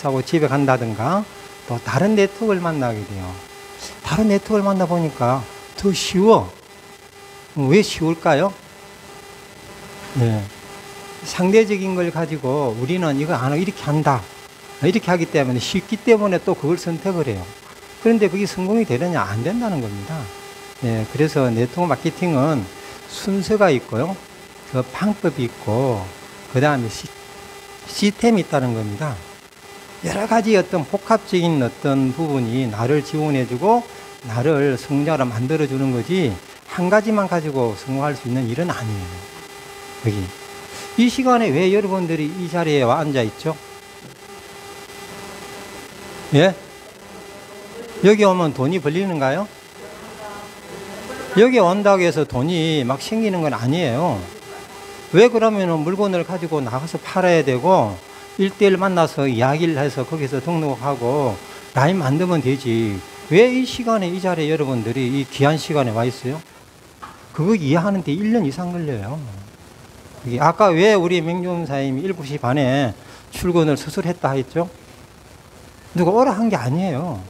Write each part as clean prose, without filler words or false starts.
사고 집에 간다든가 또 다른 네트워크를 만나게 돼요. 다른 네트워크를 만나보니까 더 쉬워. 왜 쉬울까요? 네. 상대적인 걸 가지고 우리는 이거 안 하고 이렇게 한다. 이렇게 하기 때문에 쉽기 때문에 또 그걸 선택을 해요. 그런데 그게 성공이 되느냐? 안 된다는 겁니다. 네. 그래서 네트워크 마케팅은 순서가 있고요. 그 방법이 있고, 그 다음에 시스템이 있다는 겁니다. 여러 가지 어떤 복합적인 어떤 부분이 나를 지원해주고, 나를 성장으로 만들어주는 거지, 한 가지만 가지고 성공할 수 있는 일은 아니에요. 여기. 이 시간에 왜 여러분들이 이 자리에 와 앉아 있죠? 예? 여기 오면 돈이 벌리는가요? 여기 온다고 해서 돈이 막 생기는 건 아니에요. 왜 그러면 물건을 가지고 나가서 팔아야 되고 1대1 만나서 이야기를 해서 거기서 등록하고 라인 만들면 되지. 왜 이 시간에 이 자리에 여러분들이 이 귀한 시간에 와 있어요? 그거 이해하는데 1년 이상 걸려요. 아까 왜 우리 명종사님이 7시 반에 출근을 스스로 했다 했죠? 누가 오라 한 게 아니에요.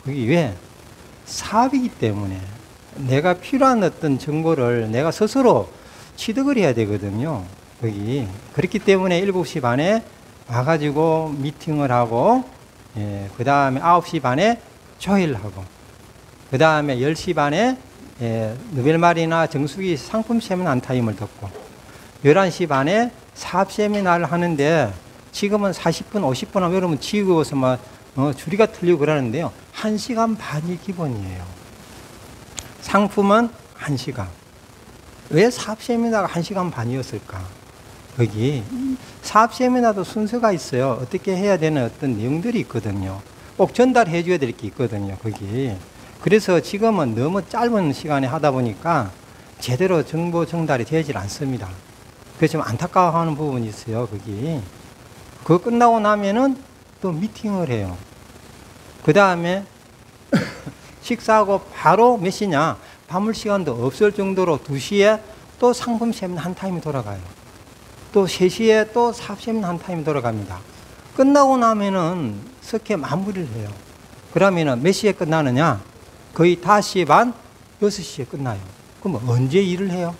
그게 왜? 사업이기 때문에. 내가 필요한 어떤 정보를 내가 스스로 취득을 해야 되거든요. 거기. 그렇기 때문에 7시 반에 와가지고 미팅을 하고, 예, 그 다음에 9시 반에 조회를 하고, 그 다음에 10시 반에 예, 누벨말이나 정수기 상품 세미나 한 타임을 듣고, 11시 반에 사업 세미나를 하는데, 지금은 40분, 50분 하면 여러분 지구에서 막 줄이가 틀리고 그러는데요. 1시간 반이 기본이에요. 상품은 1시간. 왜 사업 세미나가 1시간 반이었을까? 거기 사업 세미나도 순서가 있어요. 어떻게 해야 되는 어떤 내용들이 있거든요. 꼭 전달해 줘야 될 게 있거든요. 거기. 그래서 지금은 너무 짧은 시간에 하다 보니까 제대로 정보 전달이 되질 않습니다. 그래서 좀 안타까워하는 부분이 있어요. 거기. 그거 끝나고 나면은 또 미팅을 해요. 그 다음에 식사하고 바로 몇 시냐? 밤을 시간도 없을 정도로 2시에 또 상품 세미나 한 타임이 돌아가요. 또 3시에 또 사업 세미나 한 타임이 돌아갑니다. 끝나고 나면은 석회 마무리를 해요. 그러면은 몇 시에 끝나느냐? 거의 5시 반, 6시에 끝나요. 그럼 언제 일을 해요?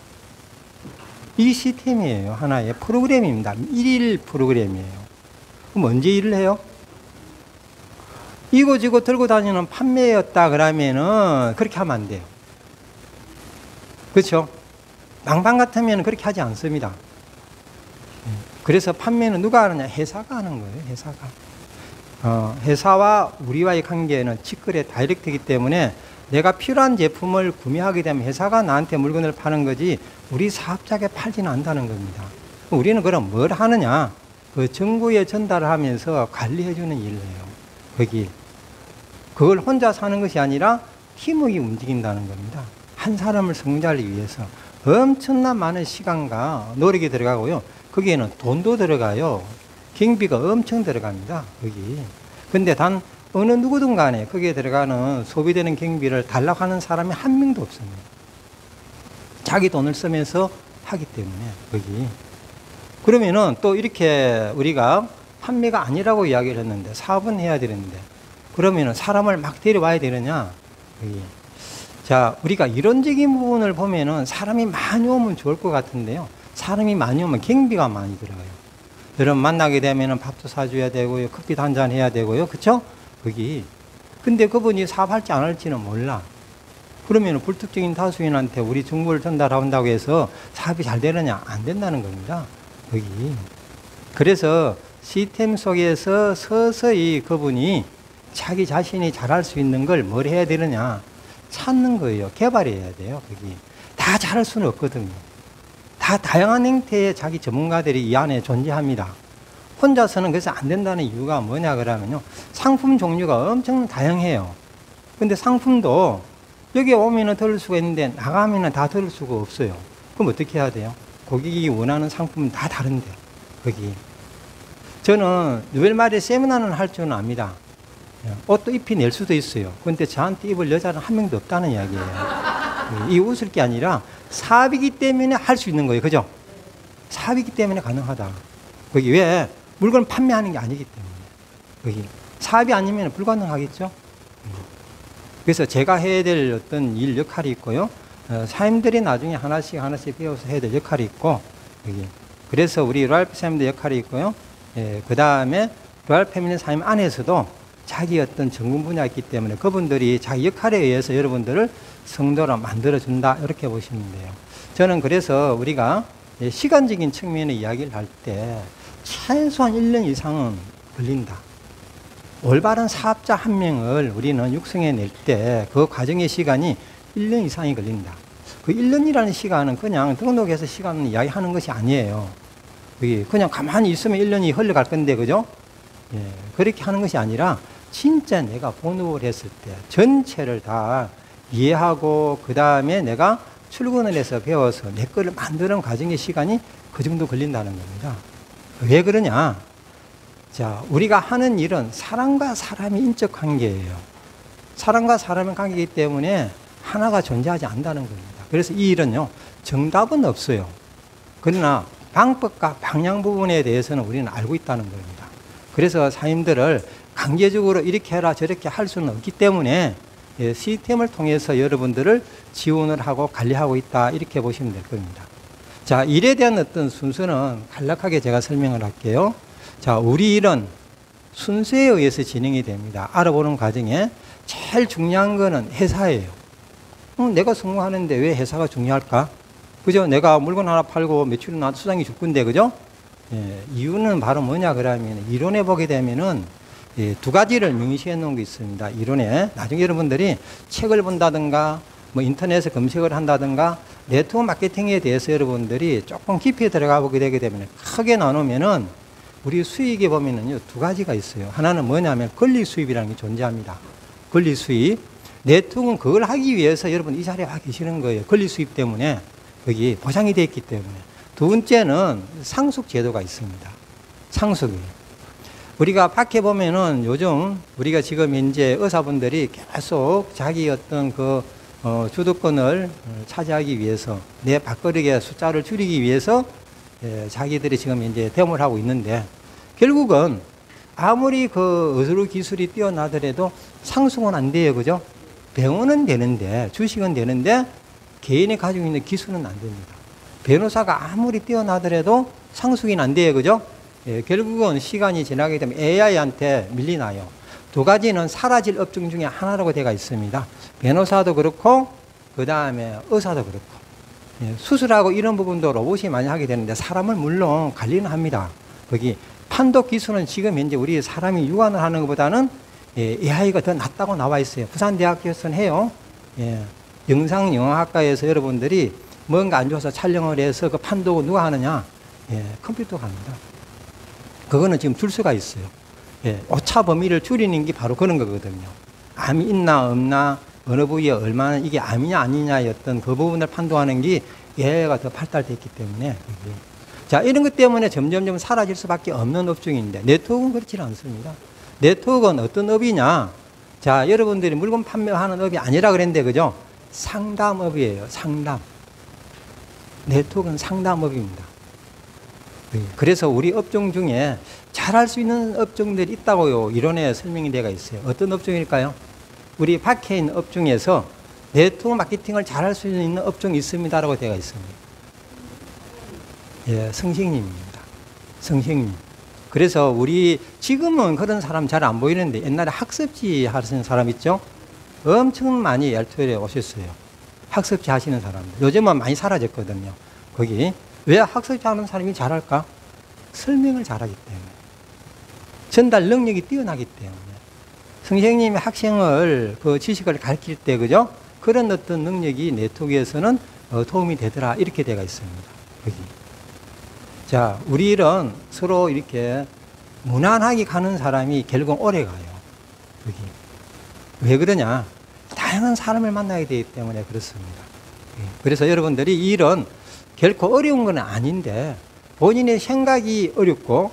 이 시스템이에요. 하나의 프로그램입니다. 1일 프로그램이에요. 그럼 언제 일을 해요? 이거지고 들고 다니는 판매였다 그러면은 그렇게 하면 안 돼요. 그렇죠? 망방 같으면 그렇게 하지 않습니다. 그래서 판매는 누가 하느냐? 회사가 하는 거예요. 회사가. 회사와 우리와의 관계는 직거래 다이렉트이기 때문에 내가 필요한 제품을 구매하게 되면 회사가 나한테 물건을 파는 거지 우리 사업자에게 팔지는 않는다는 겁니다. 우리는 그럼 뭘 하느냐? 그 정보에 전달을 하면서 관리해주는 일을 해요. 거기. 그걸 혼자 사는 것이 아니라 팀워크가 움직인다는 겁니다. 한 사람을 성장하기 위해서 엄청난 많은 시간과 노력이 들어가고요. 거기에는 돈도 들어가요. 경비가 엄청 들어갑니다. 거기. 근데 단 어느 누구든 간에 거기에 들어가는 소비되는 경비를 달라고 하는 사람이 한 명도 없습니다. 자기 돈을 쓰면서 하기 때문에 거기. 그러면은 또 이렇게 우리가 판매가 아니라고 이야기를 했는데 사업은 해야 되는데 그러면은 사람을 막 데려와야 되느냐? 여기. 자, 우리가 이론적인 부분을 보면은 사람이 많이 오면 좋을 것 같은데요. 사람이 많이 오면 경비가 많이 들어가요. 여러분 만나게 되면은 밥도 사줘야 되고요. 커피도 한잔 해야 되고요. 그쵸? 거기. 근데 그분이 사업할지 안 할지는 몰라. 그러면은 불특정인 다수인한테 우리 정보를 전달한다고 해서 사업이 잘 되느냐? 안 된다는 겁니다. 거기. 그래서 시스템 속에서 서서히 그분이 자기 자신이 잘할 수 있는 걸 뭘 해야 되느냐 찾는 거예요. 개발해야 돼요. 거기 다 잘할 수는 없거든요. 다 다양한 형태의 자기 전문가들이 이 안에 존재합니다. 혼자서는 그래서 안 된다는 이유가 뭐냐 그러면요. 상품 종류가 엄청 다양해요. 근데 상품도 여기 오면은 들을 수가 있는데 나가면은 다 들을 수가 없어요. 그럼 어떻게 해야 돼요? 고객이 원하는 상품은 다 다른데 거기. 저는 누벨말의 세미나는 할 줄은 압니다. 옷도 입히 낼 수도 있어요. 그런데 저한테 입을 여자는 한 명도 없다는 이야기예요. 이 웃을 게 아니라 사업이기 때문에 할 수 있는 거예요. 그죠? 사업이기 때문에 가능하다. 거기 왜? 물건을 판매하는 게 아니기 때문에. 여기 사업이 아니면 불가능하겠죠. 그래서 제가 해야 될 어떤 일 역할이 있고요. 사임들이 나중에 하나씩 배워서 해야 될 역할이 있고, 여기. 그래서 우리 로얄 사임들 역할이 있고요. 그 다음에 로얄 패밀리 사임 안에서도 자기 어떤 전문 분야가 있기 때문에 그분들이 자기 역할에 의해서 여러분들을 성도로 만들어준다. 이렇게 보시면 돼요. 저는 그래서 우리가 시간적인 측면의 이야기를 할 때 최소한 1년 이상은 걸린다. 올바른 사업자 한 명을 우리는 육성해 낼 때 그 과정의 시간이 1년 이상이 걸린다. 그 1년이라는 시간은 그냥 등록해서 시간을 이야기하는 것이 아니에요. 그냥 가만히 있으면 1년이 흘러갈 건데, 그죠? 예, 그렇게 하는 것이 아니라 진짜 내가 본업을 했을 때 전체를 다 이해하고 그 다음에 내가 출근을 해서 배워서 내 거를 만드는 과정의 시간이 그 정도 걸린다는 겁니다. 왜 그러냐? 자, 우리가 하는 일은 사람과 사람의 인적 관계예요. 사람과 사람의 관계이기 때문에 하나가 존재하지 않는다는 겁니다. 그래서 이 일은요, 정답은 없어요. 그러나 방법과 방향 부분에 대해서는 우리는 알고 있다는 겁니다. 그래서 사임들을 강제적으로 이렇게 해라 저렇게 할 수는 없기 때문에 시스템을 통해서 여러분들을 지원을 하고 관리하고 있다. 이렇게 보시면 될 겁니다. 자, 일에 대한 어떤 순서는 간략하게 제가 설명을 할게요. 자, 우리 일은 순서에 의해서 진행이 됩니다. 알아보는 과정에 제일 중요한 거는 회사예요. 내가 성공하는데 왜 회사가 중요할까? 그죠? 내가 물건 하나 팔고 매출이 나도 수당이 줄 건데, 그죠? 예, 이유는 바로 뭐냐, 그러면 이론에 보게 되면은 두 가지를 명시해 놓은 게 있습니다. 이론에. 나중에 여러분들이 책을 본다든가, 뭐 인터넷에 검색을 한다든가, 네트워크 마케팅에 대해서 여러분들이 조금 깊이 들어가 보게 되게 되면 크게 나누면은 우리 수익에 보면은요, 두 가지가 있어요. 하나는 뭐냐면 권리 수입이라는 게 존재합니다. 권리 수입. 네트워크는 그걸 하기 위해서 여러분 이 자리에 와 계시는 거예요. 권리 수입 때문에. 여기 보장이 되어 있기 때문에. 두 번째는 상속 제도가 있습니다. 상속이. 우리가 밖에 보면은 요즘 우리가 지금 이제 의사분들이 계속 자기 어떤 그 주도권을 차지하기 위해서 내 밥그릇의 숫자를 줄이기 위해서 자기들이 지금 이제 대응을 하고 있는데 결국은 아무리 그 의료 기술이 뛰어나더라도 상속은 안 돼요. 그죠? 병원은 되는데 주식은 되는데 개인이 가지고 있는 기술은 안 됩니다. 변호사가 아무리 뛰어나더라도 상속이 안 돼요. 그죠? 예, 결국은 시간이 지나게 되면 AI한테 밀리나요. 두 가지는 사라질 업종 중에 하나라고 되어 있습니다. 변호사도 그렇고 그 다음에 의사도 그렇고 예, 수술하고 이런 부분도 로봇이 많이 하게 되는데 사람은 물론 관리는 합니다. 거기 판독 기술은 지금 현재 우리 사람이 육안을 하는 것보다는 AI가 더 낫다고 나와 있어요. 부산대학교에서는 해요. 예, 영상영화학과에서 여러분들이 뭔가 안 좋아서 촬영을 해서 그 판독을 누가 하느냐? 예, 컴퓨터가 합니다. 그거는 지금 줄 수가 있어요. 예, 오차 범위를 줄이는 게 바로 그런 거거든요. 암이 있나 없나 어느 부위에 얼마나 이게 암이냐 아니냐의 어떤 그 부분을 판도하는 게 AI가 더 발달됐기 때문에. 자, 이런 것 때문에 점점점 사라질 수밖에 없는 업종인데 네트워크는 그렇지 않습니다. 네트워크는 어떤 업이냐? 자, 여러분들이 물건 판매하는 업이 아니라 그랬는데, 그죠? 상담업이에요. 상담. 네트워크는 상담업입니다. 그래서 우리 업종 중에 잘할 수 있는 업종들이 있다고요. 이론에 설명이 되어 있어요. 어떤 업종일까요? 우리 밖에 있는 업종에서 네트워크 마케팅을 잘할 수 있는 업종이 있습니다라고 되어 있습니다. 예, 성식님입니다. 성식님. 그래서 우리 지금은 그런 사람 잘 안 보이는데 옛날에 학습지 하시는 사람 있죠? 엄청 많이 엘토일에 오셨어요. 학습지 하시는 사람들. 요즘은 많이 사라졌거든요. 거기. 왜 학습지 하는 사람이 잘할까? 설명을 잘하기 때문에. 전달 능력이 뛰어나기 때문에. 선생님이 학생을 그 지식을 가르칠 때, 그죠? 그런 어떤 능력이 네트워크에서는 도움이 되더라. 이렇게 되어 있습니다. 여기. 자, 우리 일은 서로 이렇게 무난하게 가는 사람이 결국 오래 가요. 여기. 왜 그러냐? 다양한 사람을 만나게 되기 때문에 그렇습니다. 그래서 여러분들이 이 일은 결코 어려운 건 아닌데 본인의 생각이 어렵고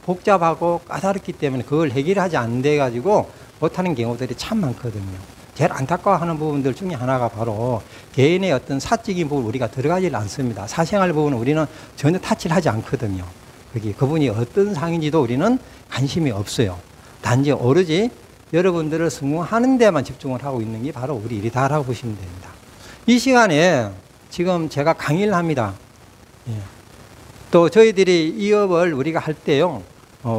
복잡하고 까다롭기 때문에 그걸 해결하지 안 돼가지고 못하는 경우들이 참 많거든요. 제일 안타까워하는 부분들 중에 하나가 바로 개인의 어떤 사적인 부분 우리가 들어가지 않습니다. 사생활 부분은 우리는 전혀 타치를 하지 않거든요. 그분이 어떤 상인지도 우리는 관심이 없어요. 단지 오로지 여러분들을 성공하는 데만 집중을 하고 있는 게 바로 우리 일이다라고 보시면 됩니다. 이 시간에 지금 제가 강의를 합니다. 예. 또 저희들이 이 업을 우리가 할 때요,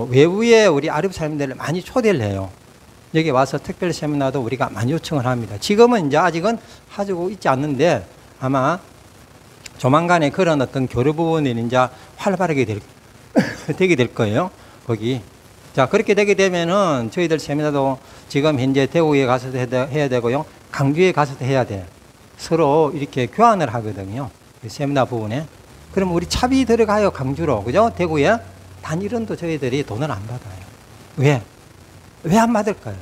외부에 우리 아르브 사람들을 많이 초대를 해요. 여기 와서 특별 세미나도 우리가 많이 요청을 합니다. 지금은 이제 아직은 하고 있지 않는데 아마 조만간에 그런 어떤 교류 부분이 이제 활발하게 되게 될 거예요. 거기. 자, 그렇게 되게 되면은 저희들 세미나도 지금 현재 대구에 가서도 해야 되고요. 강주에 가서도 해야 돼. 서로 이렇게 교환을 하거든요. 세미나 부분에. 그럼 우리 차비 들어가요. 강주로. 그죠? 대구에. 단일원도 저희들이 돈을 안 받아요. 왜? 왜 안 받을까요?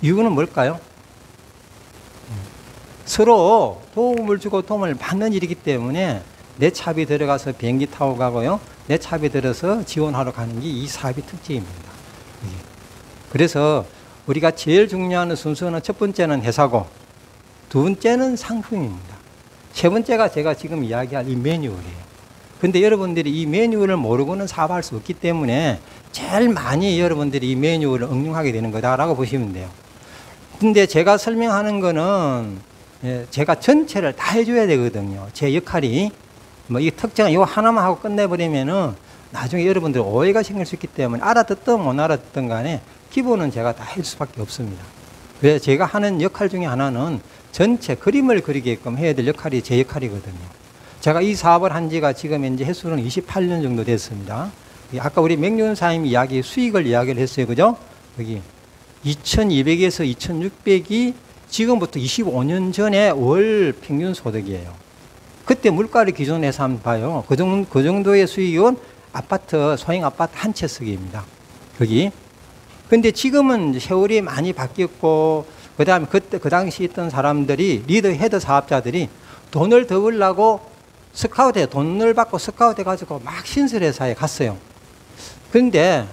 이유는 뭘까요? 서로 도움을 주고 도움을 받는 일이기 때문에 내 차비 들어가서 비행기 타고 가고요. 내 차비 들어서 지원하러 가는 게 이 사업의 특징입니다. 그래서 우리가 제일 중요한 순서는 첫 번째는 회사고 두 번째는 상품입니다. 세 번째가 제가 지금 이야기할 이 매뉴얼이에요. 근데 여러분들이 이 매뉴얼을 모르고는 사업할 수 없기 때문에 제일 많이 여러분들이 이 매뉴얼을 응용하게 되는 거다라고 보시면 돼요. 근데 제가 설명하는 거는 제가 전체를 다 해줘야 되거든요. 제 역할이. 뭐 이 특징은 이거 하나만 하고 끝내버리면은 나중에 여러분들 오해가 생길 수 있기 때문에 알아듣든 못 알아듣든 간에 기본은 제가 다 할 수밖에 없습니다. 왜? 제가 하는 역할 중에 하나는 전체 그림을 그리게끔 해야 될 역할이 제 역할이거든요. 제가 이 사업을 한 지가 지금 현재 횟수는 28년 정도 됐습니다. 아까 우리 맹윤사님 이야기, 수익을 이야기를 했어요. 그죠? 여기 2200에서 2600이 지금부터 25년 전에 월 평균 소득이에요. 그때 물가를 기준으로 해서 한번 봐요. 그 정도의 수익은 아파트, 소형 아파트 한 채 쓰기입니다. 거기. 근데 지금은 세월이 많이 바뀌었고, 그 다음에 그 당시 있던 사람들이, 리더, 헤드 사업자들이 돈을 더 벌려고 스카우트에 돈을 받고 스카우트 해가지고 막 신설회사에 갔어요. 그런데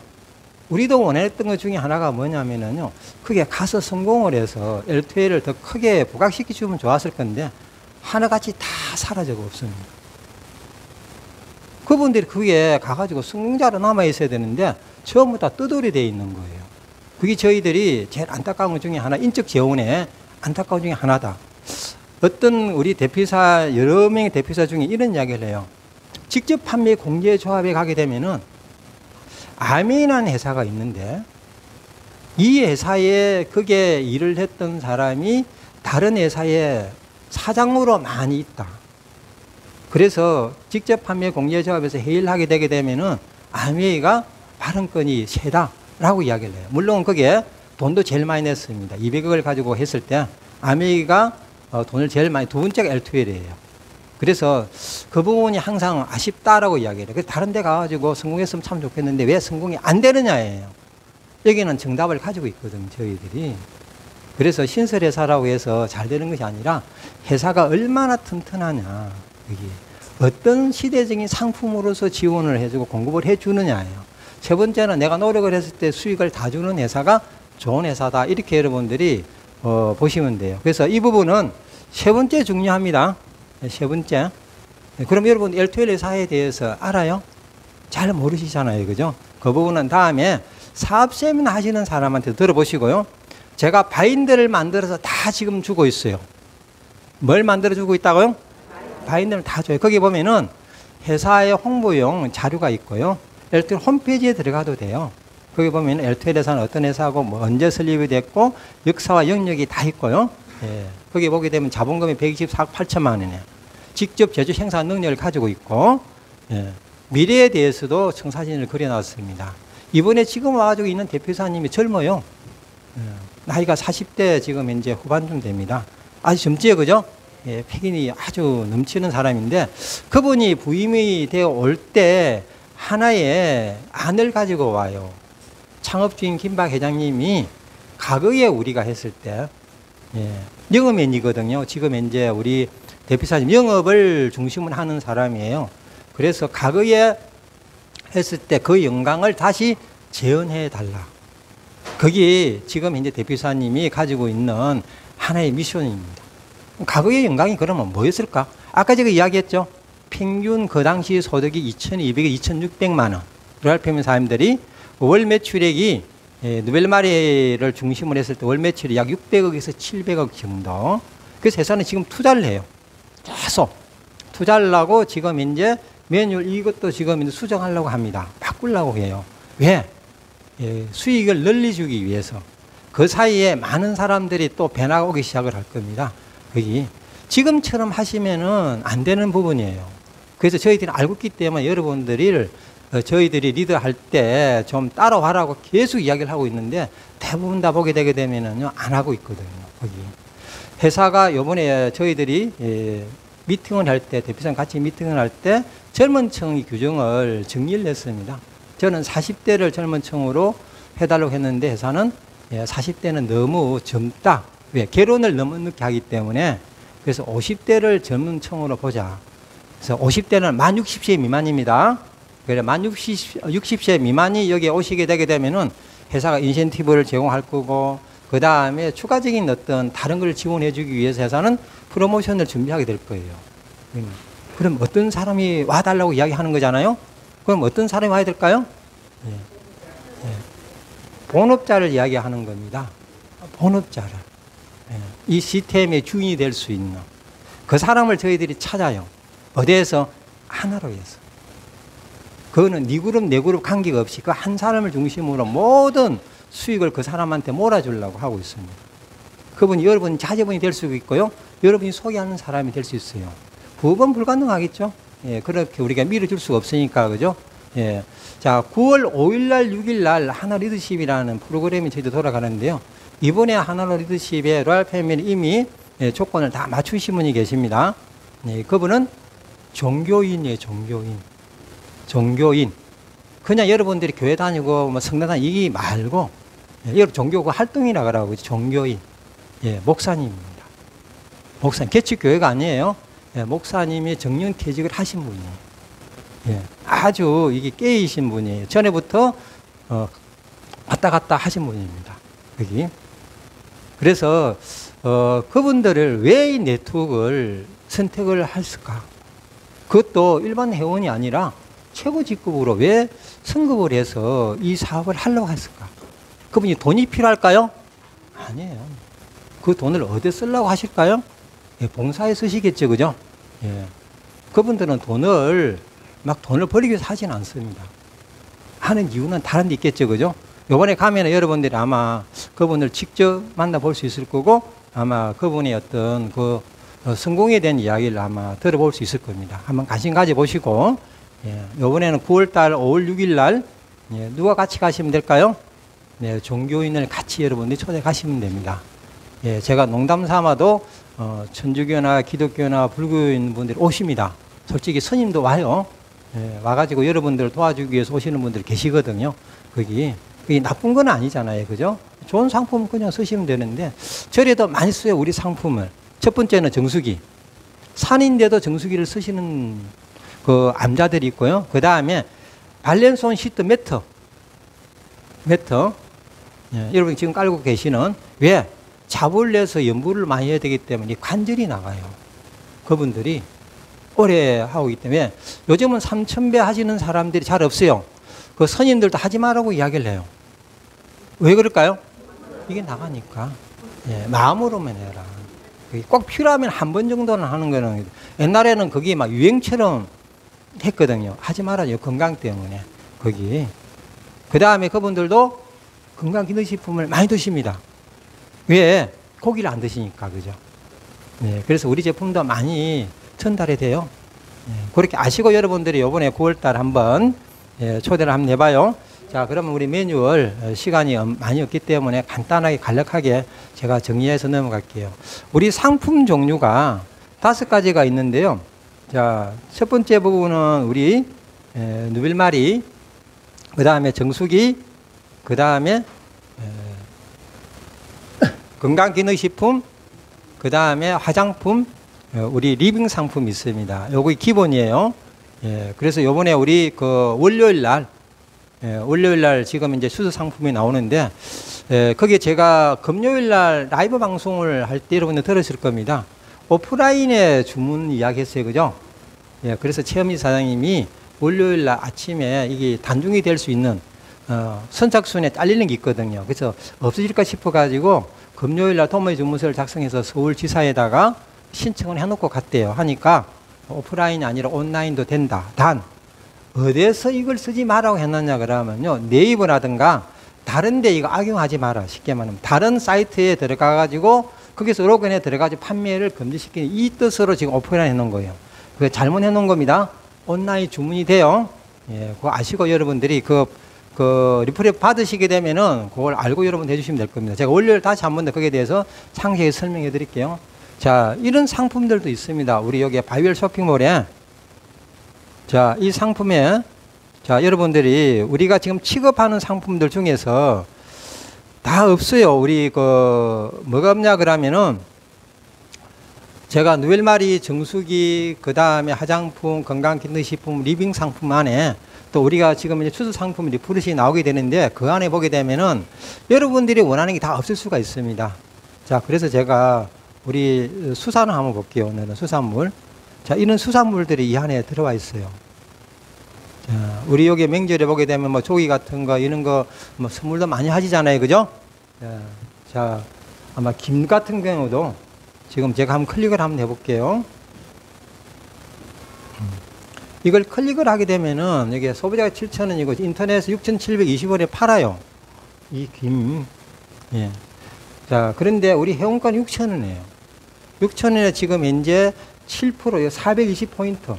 우리도 원했던 것 중에 하나가 뭐냐면요. 그게 가서 성공을 해서 L2L을 더 크게 부각시켜주면 좋았을 건데 하나같이 다 사라지고 없습니다. 그분들이 그게 가가지고 성공자로 남아있어야 되는데 전부 다 떠돌이 되어 있는 거예요. 그게 저희들이 제일 안타까운 것 중에 하나, 인적 재원의 안타까운 중에 하나다. 어떤 우리 대표사, 여러 명의 대표사 중에 이런 이야기를 해요. 직접 판매 공제 조합에 가게 되면은 아미라는 회사가 있는데 이 회사에 그게 일을 했던 사람이 다른 회사에 사장으로 많이 있다. 그래서 직접 판매 공제 조합에서 회의를 하게 되게 되면은 아미가 발언권이 세다라고 이야기를 해요. 물론 그게 돈도 제일 많이 냈습니다. 200억을 가지고 했을 때 아미가 돈을 제일 많이, 두 번째가 L2L이에요. 그래서 그 부분이 항상 아쉽다라고 이야기를 해요. 그래서 다른 데 가가지고 성공했으면 참 좋겠는데 왜 성공이 안 되느냐예요. 여기는 정답을 가지고 있거든요, 저희들이. 그래서 신설회사라고 해서 잘 되는 것이 아니라 회사가 얼마나 튼튼하냐, 여기 어떤 시대적인 상품으로서 지원을 해주고 공급을 해주느냐예요. 세 번째는 내가 노력을 했을 때 수익을 다 주는 회사가 좋은 회사다. 이렇게 여러분들이 보시면 돼요. 그래서 이 부분은 세 번째 중요합니다. 세 번째. 그럼 여러분 L2L 회사에 대해서 알아요? 잘 모르시잖아요. 그죠? 그 부분은 다음에 사업 세미나 하시는 사람한테 들어보시고요. 제가 바인드를 만들어서 다 지금 주고 있어요. 뭘 만들어주고 있다고요? 바인드를 다 줘요. 거기 보면은 회사의 홍보용 자료가 있고요. L2L 홈페이지에 들어가도 돼요. 거기 보면 L2L 회사는 어떤 회사고 뭐 언제 설립이 됐고 역사와 영역이 다 있고요. 예. 거기 보게 되면 자본금이 124억 8천만 원이네요. 직접 제조 생산 능력을 가지고 있고, 예. 미래에 대해서도 청사진을 그려놨습니다. 이번에 지금 와가지고 있는 대표사님이 젊어요. 예. 나이가 40대 지금 이제 후반쯤 됩니다. 아주 젊지요, 그죠? 예. 패긴이 아주 넘치는 사람인데 그분이 부임이 되어 올 때 하나의 안을 가지고 와요. 창업주인 김박 회장님이 과거에 우리가 했을 때, 예, 영업맨이거든요. 지금 이제 우리 대표사님 영업을 중심으로 하는 사람이에요. 그래서 과거에 했을 때 그 영광을 다시 재현해 달라. 그게 지금 이제 대표사님이 가지고 있는 하나의 미션입니다. 과거의 영광이 그러면 뭐였을까? 아까 제가 이야기했죠. 평균 그 당시 소득이 2,200, 2,600만 원. 루알 패밀리 사람들이 월 매출액이 누벨마리를 중심으로 했을 때 월 매출이 약 600억에서 700억 정도. 그래서 회사는 지금 투자를 해요. 계속 투자를 하고 지금 이제 매뉴얼 이것도 지금 이제 수정하려고 합니다. 바꾸려고 해요. 왜? 수익을 늘려주기 위해서. 그 사이에 많은 사람들이 또 변화가 오기 시작을 할 겁니다. 거기 지금처럼 하시면은 안 되는 부분이에요. 그래서 저희들이 알고 있기 때문에 여러분들이 저희들이 리더할 때 좀 따라와라고 계속 이야기를 하고 있는데 대부분 다 보게 되게 되면은요 안 하고 있거든요. 거기 회사가 요번에 저희들이 미팅을 할 때 대표상 같이 미팅을 할 때 젊은 층의 규정을 정리를 했습니다. 저는 40대를 젊은 층으로 해달라고 했는데 회사는 40대는 너무 젊다. 왜? 결혼을 너무 늦게 하기 때문에 그래서 50대를 젊은 층으로 보자. 그래서 50대는 만 60세 미만입니다. 그래 만 60세 미만이 여기에 오시게 되게 되면은 회사가 인센티브를 제공할 거고 그 다음에 추가적인 어떤 다른 걸 지원해 주기 위해서 회사는 프로모션을 준비하게 될 거예요. 그럼 어떤 사람이 와달라고 이야기하는 거잖아요. 그럼 어떤 사람이 와야 될까요? 본업자를 이야기하는 겁니다. 본업자를. 이 시스템의 주인이 될 수 있는 그 사람을 저희들이 찾아요. 어디에서? 하나로 해서. 그거는 네 그룹 내 그룹 관계가 없이 그 한 사람을 중심으로 모든 수익을 그 사람한테 몰아주려고 하고 있습니다. 그분이 여러분 자제분이 될 수 있고요. 여러분이 소개하는 사람이 될 수 있어요. 부업은 불가능하겠죠. 그렇게 우리가 밀어줄 수가 없으니까 그죠. 자 9월 5일날 6일날 하나 리더십이라는 프로그램이 저희도 돌아가는데요. 이번에 하나 리더십의 로얄 패밀리 이미 조건을 다 맞추신 분이 계십니다. 그분은 종교인이에요. 종교인. 그냥 여러분들이 교회 다니고 뭐 성당 다니기 말고 여러분 종교 활동이라 그러고 종교인. 목사님입니다. 목사님 개척교회가 아니에요. 목사님이 정년퇴직을 하신 분이에요. 아주 이게 깨이신 분이에요. 전에부터 왔다 갔다 하신 분입니다. 여기. 그래서 그분들을 왜 이 네트워크를 선택을 했을까? 그것도 일반 회원이 아니라 최고 직급으로 왜 승급을 해서 이 사업을 하려고 했을까? 그분이 돈이 필요할까요? 아니에요. 그 돈을 어디에 쓰려고 하실까요? 봉사에 쓰시겠죠, 그죠? 그분들은 돈을 버리기 위해서 하진 않습니다. 하는 이유는 다른 데 있겠죠, 그죠? 요번에 가면 여러분들이 아마 그분을 직접 만나볼 수 있을 거고 아마 그분의 어떤 그 성공에 대한 이야기를 아마 들어볼 수 있을 겁니다. 한번 관심 가져보시고 요번에는 9월달 5월 6일날 누가 같이 가시면 될까요? 종교인을 같이 여러분들이 초대 가시면 됩니다. 제가 농담 삼아도 천주교나 기독교나 불교인 분들이 오십니다. 솔직히 스님도 와요. 와가지고 여러분들을 도와주기 위해서 오시는 분들이 계시거든요. 그게 나쁜 건 아니잖아요. 그죠? 좋은 상품 그냥 쓰시면 되는데 절에도 많이 써요. 우리 상품을. 첫 번째는 정수기. 산인데도 정수기를 쓰시는 그 암자들이 있고요. 그 다음에 발렌손 시트 매트. 여러분 지금 깔고 계시는 왜? 잡을 내서 연부를 많이 해야 되기 때문에 관절이 나가요. 그분들이 오래 하고 있기 때문에 요즘은 3,000배 하시는 사람들이 잘 없어요. 그 선임들도 하지 말라고 이야기를 해요. 왜 그럴까요? 이게 나가니까. 마음으로만 해라. 꼭 필요하면 한 번 정도는 하는 거는 옛날에는 그게 막 유행처럼 했거든요. 하지 말아요. 건강 때문에. 거기. 그 다음에 그분들도 건강기능식품을 많이 드십니다. 왜? 고기를 안 드시니까. 그죠? 그래서 우리 제품도 많이 전달이 돼요. 그렇게 아시고 여러분들이 요번에 9월달 한번 초대를 한번 해봐요. 자, 그러면 우리 매뉴얼 시간이 많이 없기 때문에 간단하게 간략하게 제가 정리해서 넘어갈게요. 우리 상품 종류가 5가지가 있는데요. 자, 첫 번째 부분은 우리 누빌마리, 그 다음에 정수기, 그 다음에 건강기능식품, 그 다음에 화장품, 우리 리빙 상품이 있습니다. 요거 기본이에요. 그래서 요번에 우리 그 월요일 날 지금 이제 수수 상품이 나오는데, 거기에 제가 금요일 날 라이브 방송을 할 때 여러분들 들으실 겁니다. 오프라인에 주문 이야기 했어요. 그죠? 그래서 최현미 사장님이 월요일 날 아침에 이게 단중이 될 수 있는 선착순에 딸리는 게 있거든요. 그래서 없어질까 싶어가지고 금요일 날 도모의 주문서를 작성해서 서울지사에다가 신청을 해놓고 갔대요. 하니까 오프라인이 아니라 온라인도 된다. 단 어디에서 이걸 쓰지 말라고 했느냐 그러면요, 네이버라든가 다른 데 이거 악용하지 마라. 쉽게 말하면 다른 사이트에 들어가가지고 거기서 로그인에 들어가지고 판매를 금지시키는 이 뜻으로 지금 오프라인 해놓은 거예요. 그게 잘못 해놓은 겁니다. 온라인 주문이 돼요. 예, 그거 아시고 여러분들이 그 리플렛 받으시게 되면은 그걸 알고 여러분 해주시면 될 겁니다. 제가 월요일 다시 한 번 더 거기에 대해서 상세히 설명해 드릴게요. 자, 이런 상품들도 있습니다. 우리 여기 바이웰 쇼핑몰에. 자, 이 상품에, 자, 여러분들이 우리가 지금 취급하는 상품들 중에서 다 없어요. 우리 뭐가 없냐 그러면은 제가 누엘마리 정수기, 그 다음에 화장품, 건강기능식품, 리빙 상품 안에 또 우리가 지금 이제 추수 상품 리프렛이 나오게 되는데 그 안에 보게 되면은 여러분들이 원하는 게 다 없을 수가 있습니다. 자, 그래서 제가 우리 수산을 한번 볼게요. 오늘은 수산물. 자, 이런 수산물들이 이 안에 들어와 있어요. 자, 우리 여기 명절에 보게 되면 뭐 조기 같은 거, 이런 거 뭐 선물도 많이 하시잖아요. 그죠? 자, 아마 김 같은 경우도 지금 제가 한번 클릭을 한번 해볼게요. 이걸 클릭을 하게 되면은 여기 소비자가 7,000원이고 인터넷에서 6,720원에 팔아요. 이 김. 예. 자, 그런데 우리 회원권 6,000원이에요. 6,000원에 지금 현재 7%, 420포인트.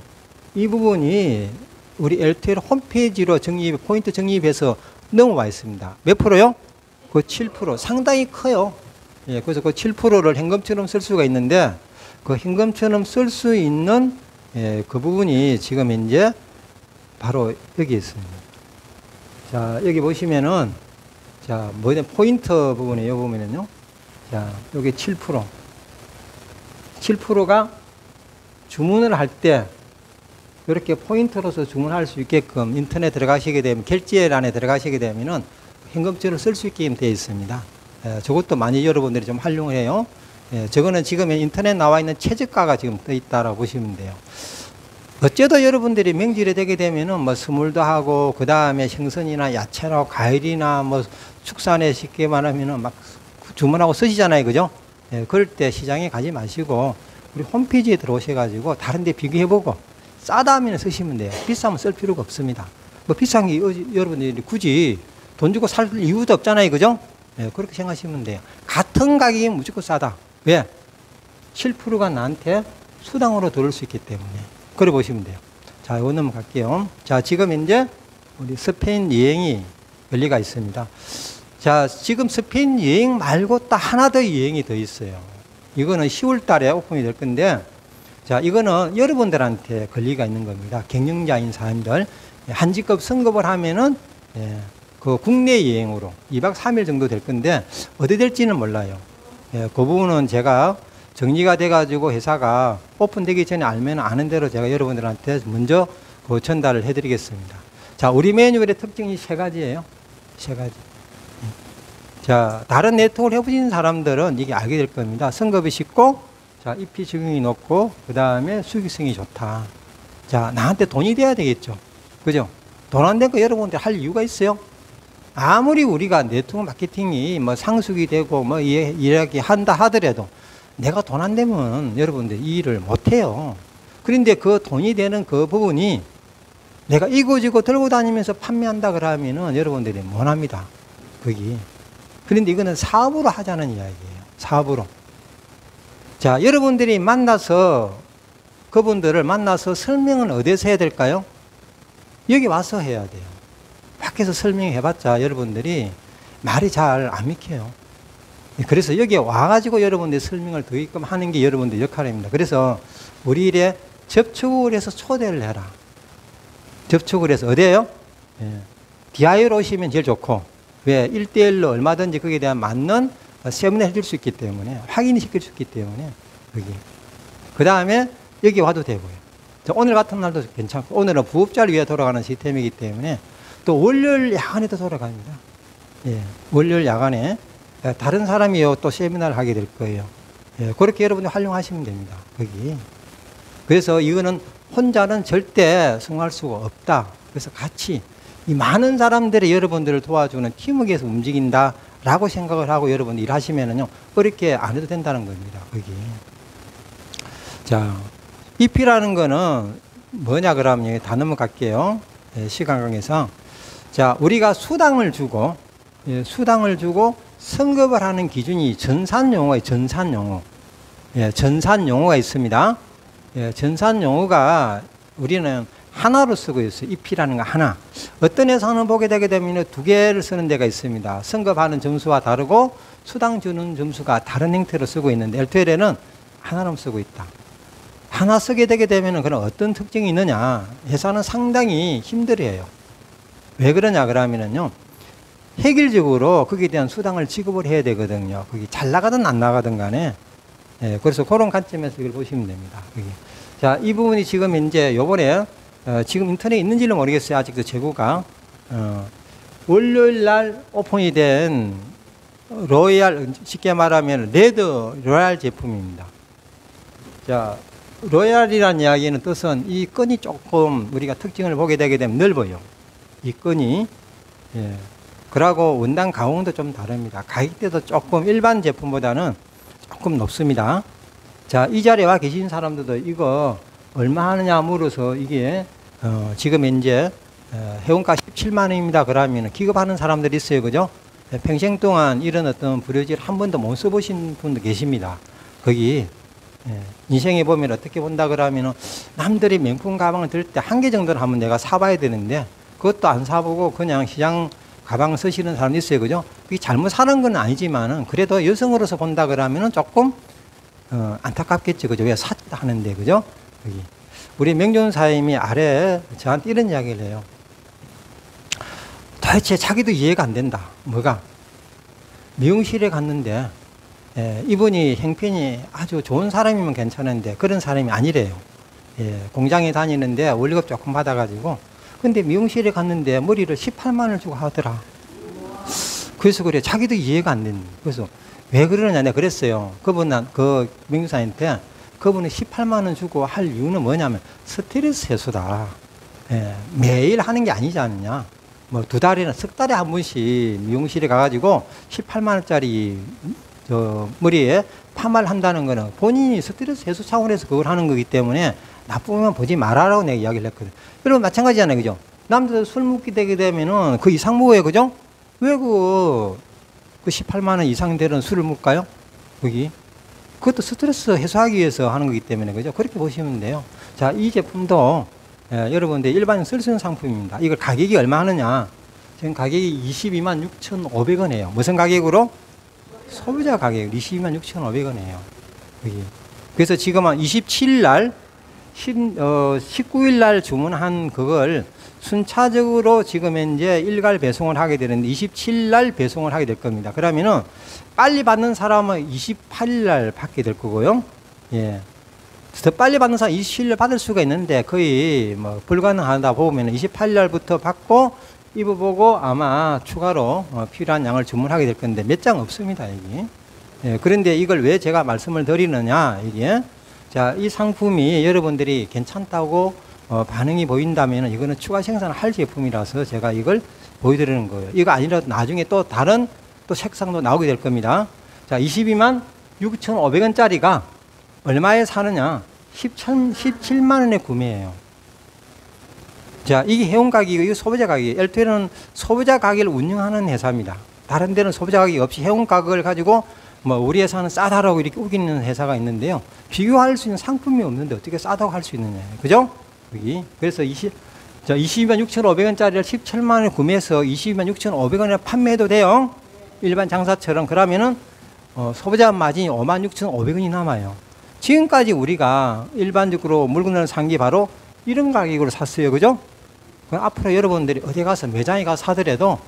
이 부분이 우리 LTL 홈페이지로 포인트 적립해서 넘어와 있습니다. 몇 프로요? 그 7%. 상당히 커요. 예, 그래서 그 7%를 현금처럼 쓸 수가 있는데 그 현금처럼 쓸 수 있는 예, 그 부분이 지금 현재 바로 여기 있습니다. 자, 여기 보시면은 자, 포인트 부분에 여기 보면은요. 자, 여기 7%. 7%가 주문을 할 때 이렇게 포인트로서 주문할 수 있게끔 인터넷 들어가시게 되면 결제란에 들어가시게 되면은 현금처럼 쓸 수 있게 되어 있습니다. 예, 저것도 많이 여러분들이 좀 활용을 해요. 예, 저거는 지금 인터넷 나와 있는 최저가가 지금 떠 있다라고 보시면 돼요. 어째도 여러분들이 명절에 되게 되면은 뭐 선물도 하고 그 다음에 생선이나 야채나 과일이나 뭐 축산에 쉽게 말하면은 막 주문하고 쓰시잖아요. 그죠? 예, 그럴 때 시장에 가지 마시고 우리 홈페이지에 들어오셔가지고 다른 데 비교해보고 싸다 하면 쓰시면 돼요. 비싸면 쓸 필요가 없습니다. 뭐 비싼 게 여러분들이 굳이 돈 주고 살 이유도 없잖아요. 그죠? 예, 그렇게 생각하시면 돼요. 같은 가격이면 무조건 싸다. 왜? 7%가 나한테 수당으로 들어올 수 있기 때문에. 그래 보시면 돼요. 자, 이거 넘어갈게요. 자, 지금 이제 우리 스페인 여행이 열리가 있습니다. 자, 지금 스페인 여행 말고 또 하나 더 여행이 더 있어요. 이거는 10월 달에 오픈이 될 건데, 자, 이거는 여러분들한테 권리가 있는 겁니다. 경영자인 사람들. 한직급 승급을 하면은, 예, 그 국내 여행으로 2박 3일 정도 될 건데, 어디 될지는 몰라요. 예, 그 부분은 제가 정리가 돼가지고 회사가 오픈되기 전에 알면 아는 대로 제가 여러분들한테 먼저 그 전달을 해드리겠습니다. 자, 우리 매뉴얼의 특징이 세 가지예요. 세 가지. 자, 다른 네트워크를 해보시는 사람들은 이게 알게 될 겁니다. 승급이 쉽고, 자, EP 적용이 높고, 그 다음에 수익성이 좋다. 자, 나한테 돈이 돼야 되겠죠. 그죠? 돈 안 된 거 여러분들 할 이유가 있어요? 아무리 우리가 네트워크 마케팅이 뭐 상숙이 되고 뭐 이야기 한다 하더라도 내가 돈 안 되면 여러분들 이 일을 못 해요. 그런데 그 돈이 되는 그 부분이 내가 이거지고 들고 다니면서 판매한다 그러면은 여러분들이 못 합니다. 거기. 그런데 이거는 사업으로 하자는 이야기예요. 사업으로. 자, 여러분들이 만나서 그분들을 만나서 설명은 어디서 해야 될까요? 여기 와서 해야 돼요. 밖에서 설명해봤자 여러분들이 말이 잘 안 믿겨요. 그래서 여기에 와가지고 여러분들 설명을 더게끔 하는 게 여러분들 역할입니다. 그래서 우리 일에 접촉을 해서 초대를 해라. 접촉을 해서 어디에요? 예. DI로 오시면 제일 좋고, 왜? 1대1로 얼마든지 거기에 대한 맞는 세미나 해줄 수 있기 때문에, 확인이 시킬 수 있기 때문에, 여기. 그 다음에 여기 와도 되고요. 오늘 같은 날도 괜찮고, 오늘은 부업자를 위해 돌아가는 시스템이기 때문에, 또 월요일 야간에도 돌아갑니다. 예. 월요일 야간에 다른 사람이요 또 세미나를 하게 될 거예요. 예. 그렇게 여러분이 활용하시면 됩니다. 거기. 그래서 이거는 혼자는 절대 성공할 수가 없다. 그래서 같이 이 많은 사람들이 여러분들을 도와주는 팀워크에서 움직인다라고 생각을 하고 여러분 일하시면은요, 어렵게 안 해도 된다는 겁니다. 거기. 자, 잎이라는 거는 뭐냐 그러면 다 넘어갈게요. 시간 관계상. 자, 우리가 수당을 주고 선급을 하는 기준이 전산용어예요. 전산용어. 전산용어가 있습니다. 전산용어가 우리는 하나로 쓰고 있어요. 잎이라는 거 하나. 어떤 회사는 보게 되게 되면 두 개를 쓰는 데가 있습니다. 선급하는 점수와 다르고 수당 주는 점수가 다른 형태로 쓰고 있는데 L2L에는 하나로 쓰고 있다. 하나 쓰게 되게 되면 그런 어떤 특징이 있느냐. 회사는 상당히 힘들어해요. 왜 그러냐 그러면은요, 획일적으로 거기에 대한 수당을 지급을 해야 되거든요. 거기 잘 나가든 안 나가든 간에. 그래서 그런 관점에서 이걸 보시면 됩니다. 여기. 자, 이 부분이 지금 이제 요번에 지금 인터넷에 있는지는 모르겠어요. 아직도 재고가. 월요일 날 오픈이 된 로얄, 쉽게 말하면 레드 로얄 제품입니다. 자, 로얄이라는 이야기는 뜻은 이 끈이 조금 우리가 특징을 보게 되게 되면 넓어요. 이 끈이. 그러고 원단 가공도 좀 다릅니다. 가격대도 조금 일반 제품보다는 조금 높습니다. 자, 이 자리에 와 계신 사람들도 이거 얼마 하느냐 물어서 이게 지금 이제 회원가 17만 원입니다. 그러면 기급하는 사람들이 있어요. 그죠? 평생 동안 이런 어떤 브려질 한 번도 못 써보신 분도 계십니다. 거기 인생에 보면 어떻게 본다 그러면 남들이 명품 가방을 들 때 한 개 정도는 한번 내가 사봐야 되는데 그것도 안 사보고 그냥 시장 가방 쓰시는 사람이 있어요. 그죠? 그게 잘못 사는 건 아니지만은 그래도 여성으로서 본다 그러면은 조금 안타깝겠죠. 그죠? 왜 샀다 하는데. 그죠? 여기. 우리 명존사님이 아래 저한테 이런 이야기를 해요. 도대체 자기도 이해가 안 된다. 뭐가? 미용실에 갔는데 이분이 형편이 아주 좋은 사람이면 괜찮은데 그런 사람이 아니래요. 공장에 다니는데 월급 조금 받아가지고 근데 미용실에 갔는데 머리를 18만 원을 주고 하더라. 그래서 그래. 자기도 이해가 안 된다. 그래서 왜 그러느냐 내가 그랬어요. 그 명사한테 그분이 18만 원 주고 할 이유는 뭐냐면 스트레스 해소다. 매일 하는 게 아니지 않느냐. 뭐 두 달이나 석 달에 한 번씩 미용실에 가가지고 18만 원짜리 머리에 파마를 한다는 거는 본인이 스트레스 해소 차원에서 그걸 하는 거기 때문에 나쁘면 보지 말아라고 내가 이야기를 했거든. 여러분 마찬가지잖아요. 그죠? 남들 술 먹게 되게 되면은 그 이상 먹어요. 그죠? 왜 그 18만 원 이상 되는 술을 먹을까요? 거기. 그것도 스트레스 해소하기 위해서 하는 거기 때문에. 그죠? 그렇게 보시면 돼요. 자, 이 제품도 여러분들 일반 쓸 수 있는 상품입니다. 이걸 가격이 얼마 하느냐? 지금 가격이 22만 6,500원이에요. 무슨 가격으로? 소비자 가격 22만 6,500원이에요. 여기. 그래서 지금 한 27일 날 19일 날 주문한 그걸 순차적으로 지금 이제 일괄 배송을 하게 되는데 27일 날 배송을 하게 될 겁니다. 그러면은 빨리 받는 사람은 28일 날 받게 될 거고요. 더 빨리 받는 사람 27일 날 받을 수가 있는데 거의 뭐 불가능하다 보면 28일 날부터 받고 입어보고 아마 추가로 필요한 양을 주문하게 될 건데 몇 장 없습니다. 여기. 그런데 이걸 왜 제가 말씀을 드리느냐 이게. 자, 이 상품이 여러분들이 괜찮다고 반응이 보인다면 이거는 추가 생산을 할 제품이라서 제가 이걸 보여드리는 거예요. 이거 아니라도 나중에 또 다른 또 색상도 나오게 될 겁니다. 자, 22만 6,500원짜리가 얼마에 사느냐? 17만 원에 구매해요. 자, 이게 회원 가격이고 이거 소비자 가격이에요. L2L은 소비자 가격을 운영하는 회사입니다. 다른 데는 소비자 가격이 없이 회원 가격을 가지고 뭐 우리 회사는 싸다라고 이렇게 우기는 회사가 있는데요. 비교할 수 있는 상품이 없는데 어떻게 싸다고 할 수 있느냐. 그죠? 여기. 그래서 22만 6,500원짜리를 17만 원에 구매해서 22만 6,500원에 판매해도 돼요. 일반 장사처럼. 그러면은 소비자 마진이 5만 6,500원이 남아요. 지금까지 우리가 일반적으로 물건을 산 게 바로 이런 가격으로 샀어요. 그죠? 그럼 앞으로 여러분들이 어디 가서 매장에 가서 사더라도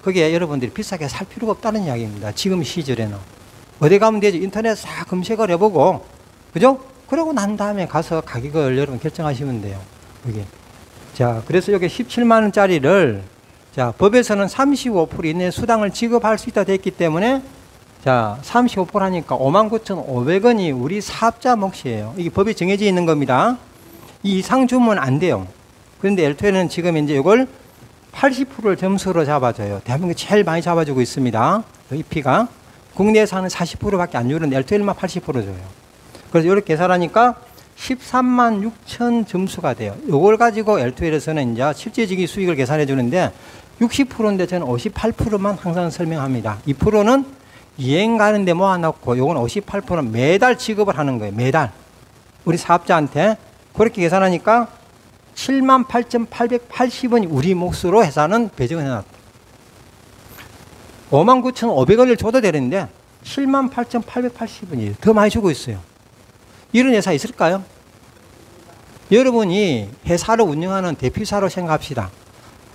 그게 여러분들이 비싸게 살 필요가 없다는 이야기입니다. 지금 시절에는. 어디 가면 되죠. 인터넷 싹 검색을 해보고, 그죠? 그러고 난 다음에 가서 가격을 여러분 결정하시면 돼요. 여기. 자, 그래서 여기 17만원짜리를, 자, 법에서는 35% 이내 수당을 지급할 수 있다 됐기 때문에, 자, 35% 하니까 59,500원이 우리 사업자 몫이에요. 이게 법에 정해져 있는 겁니다. 이 이상 주면 안 돼요. 그런데 L2L은 지금 이제 이걸 80%를 점수로 잡아줘요. 대한민국이 제일 많이 잡아주고 있습니다. EP가. 국내에서는 40%밖에 안 주는데 L2L만 80% 줘요. 그래서 이렇게 계산하니까 13만 6천 점수가 돼요. 이걸 가지고 L2L에서는 이제 실제적인 수익을 계산해 주는데 60%인데 저는 58%만 항상 설명합니다. 2%는 이행 가는데 모아놓고 이건 58%는 매달 지급을 하는 거예요. 매달. 우리 사업자한테. 그렇게 계산하니까 78,880원이 우리 몫으로 회사는 배정을 해놨다. 59,500원을 줘도 되는데 78,880원이에요. 더 많이 주고 있어요. 이런 회사 있을까요? 여러분이 회사를 운영하는 대표이사로 생각합시다.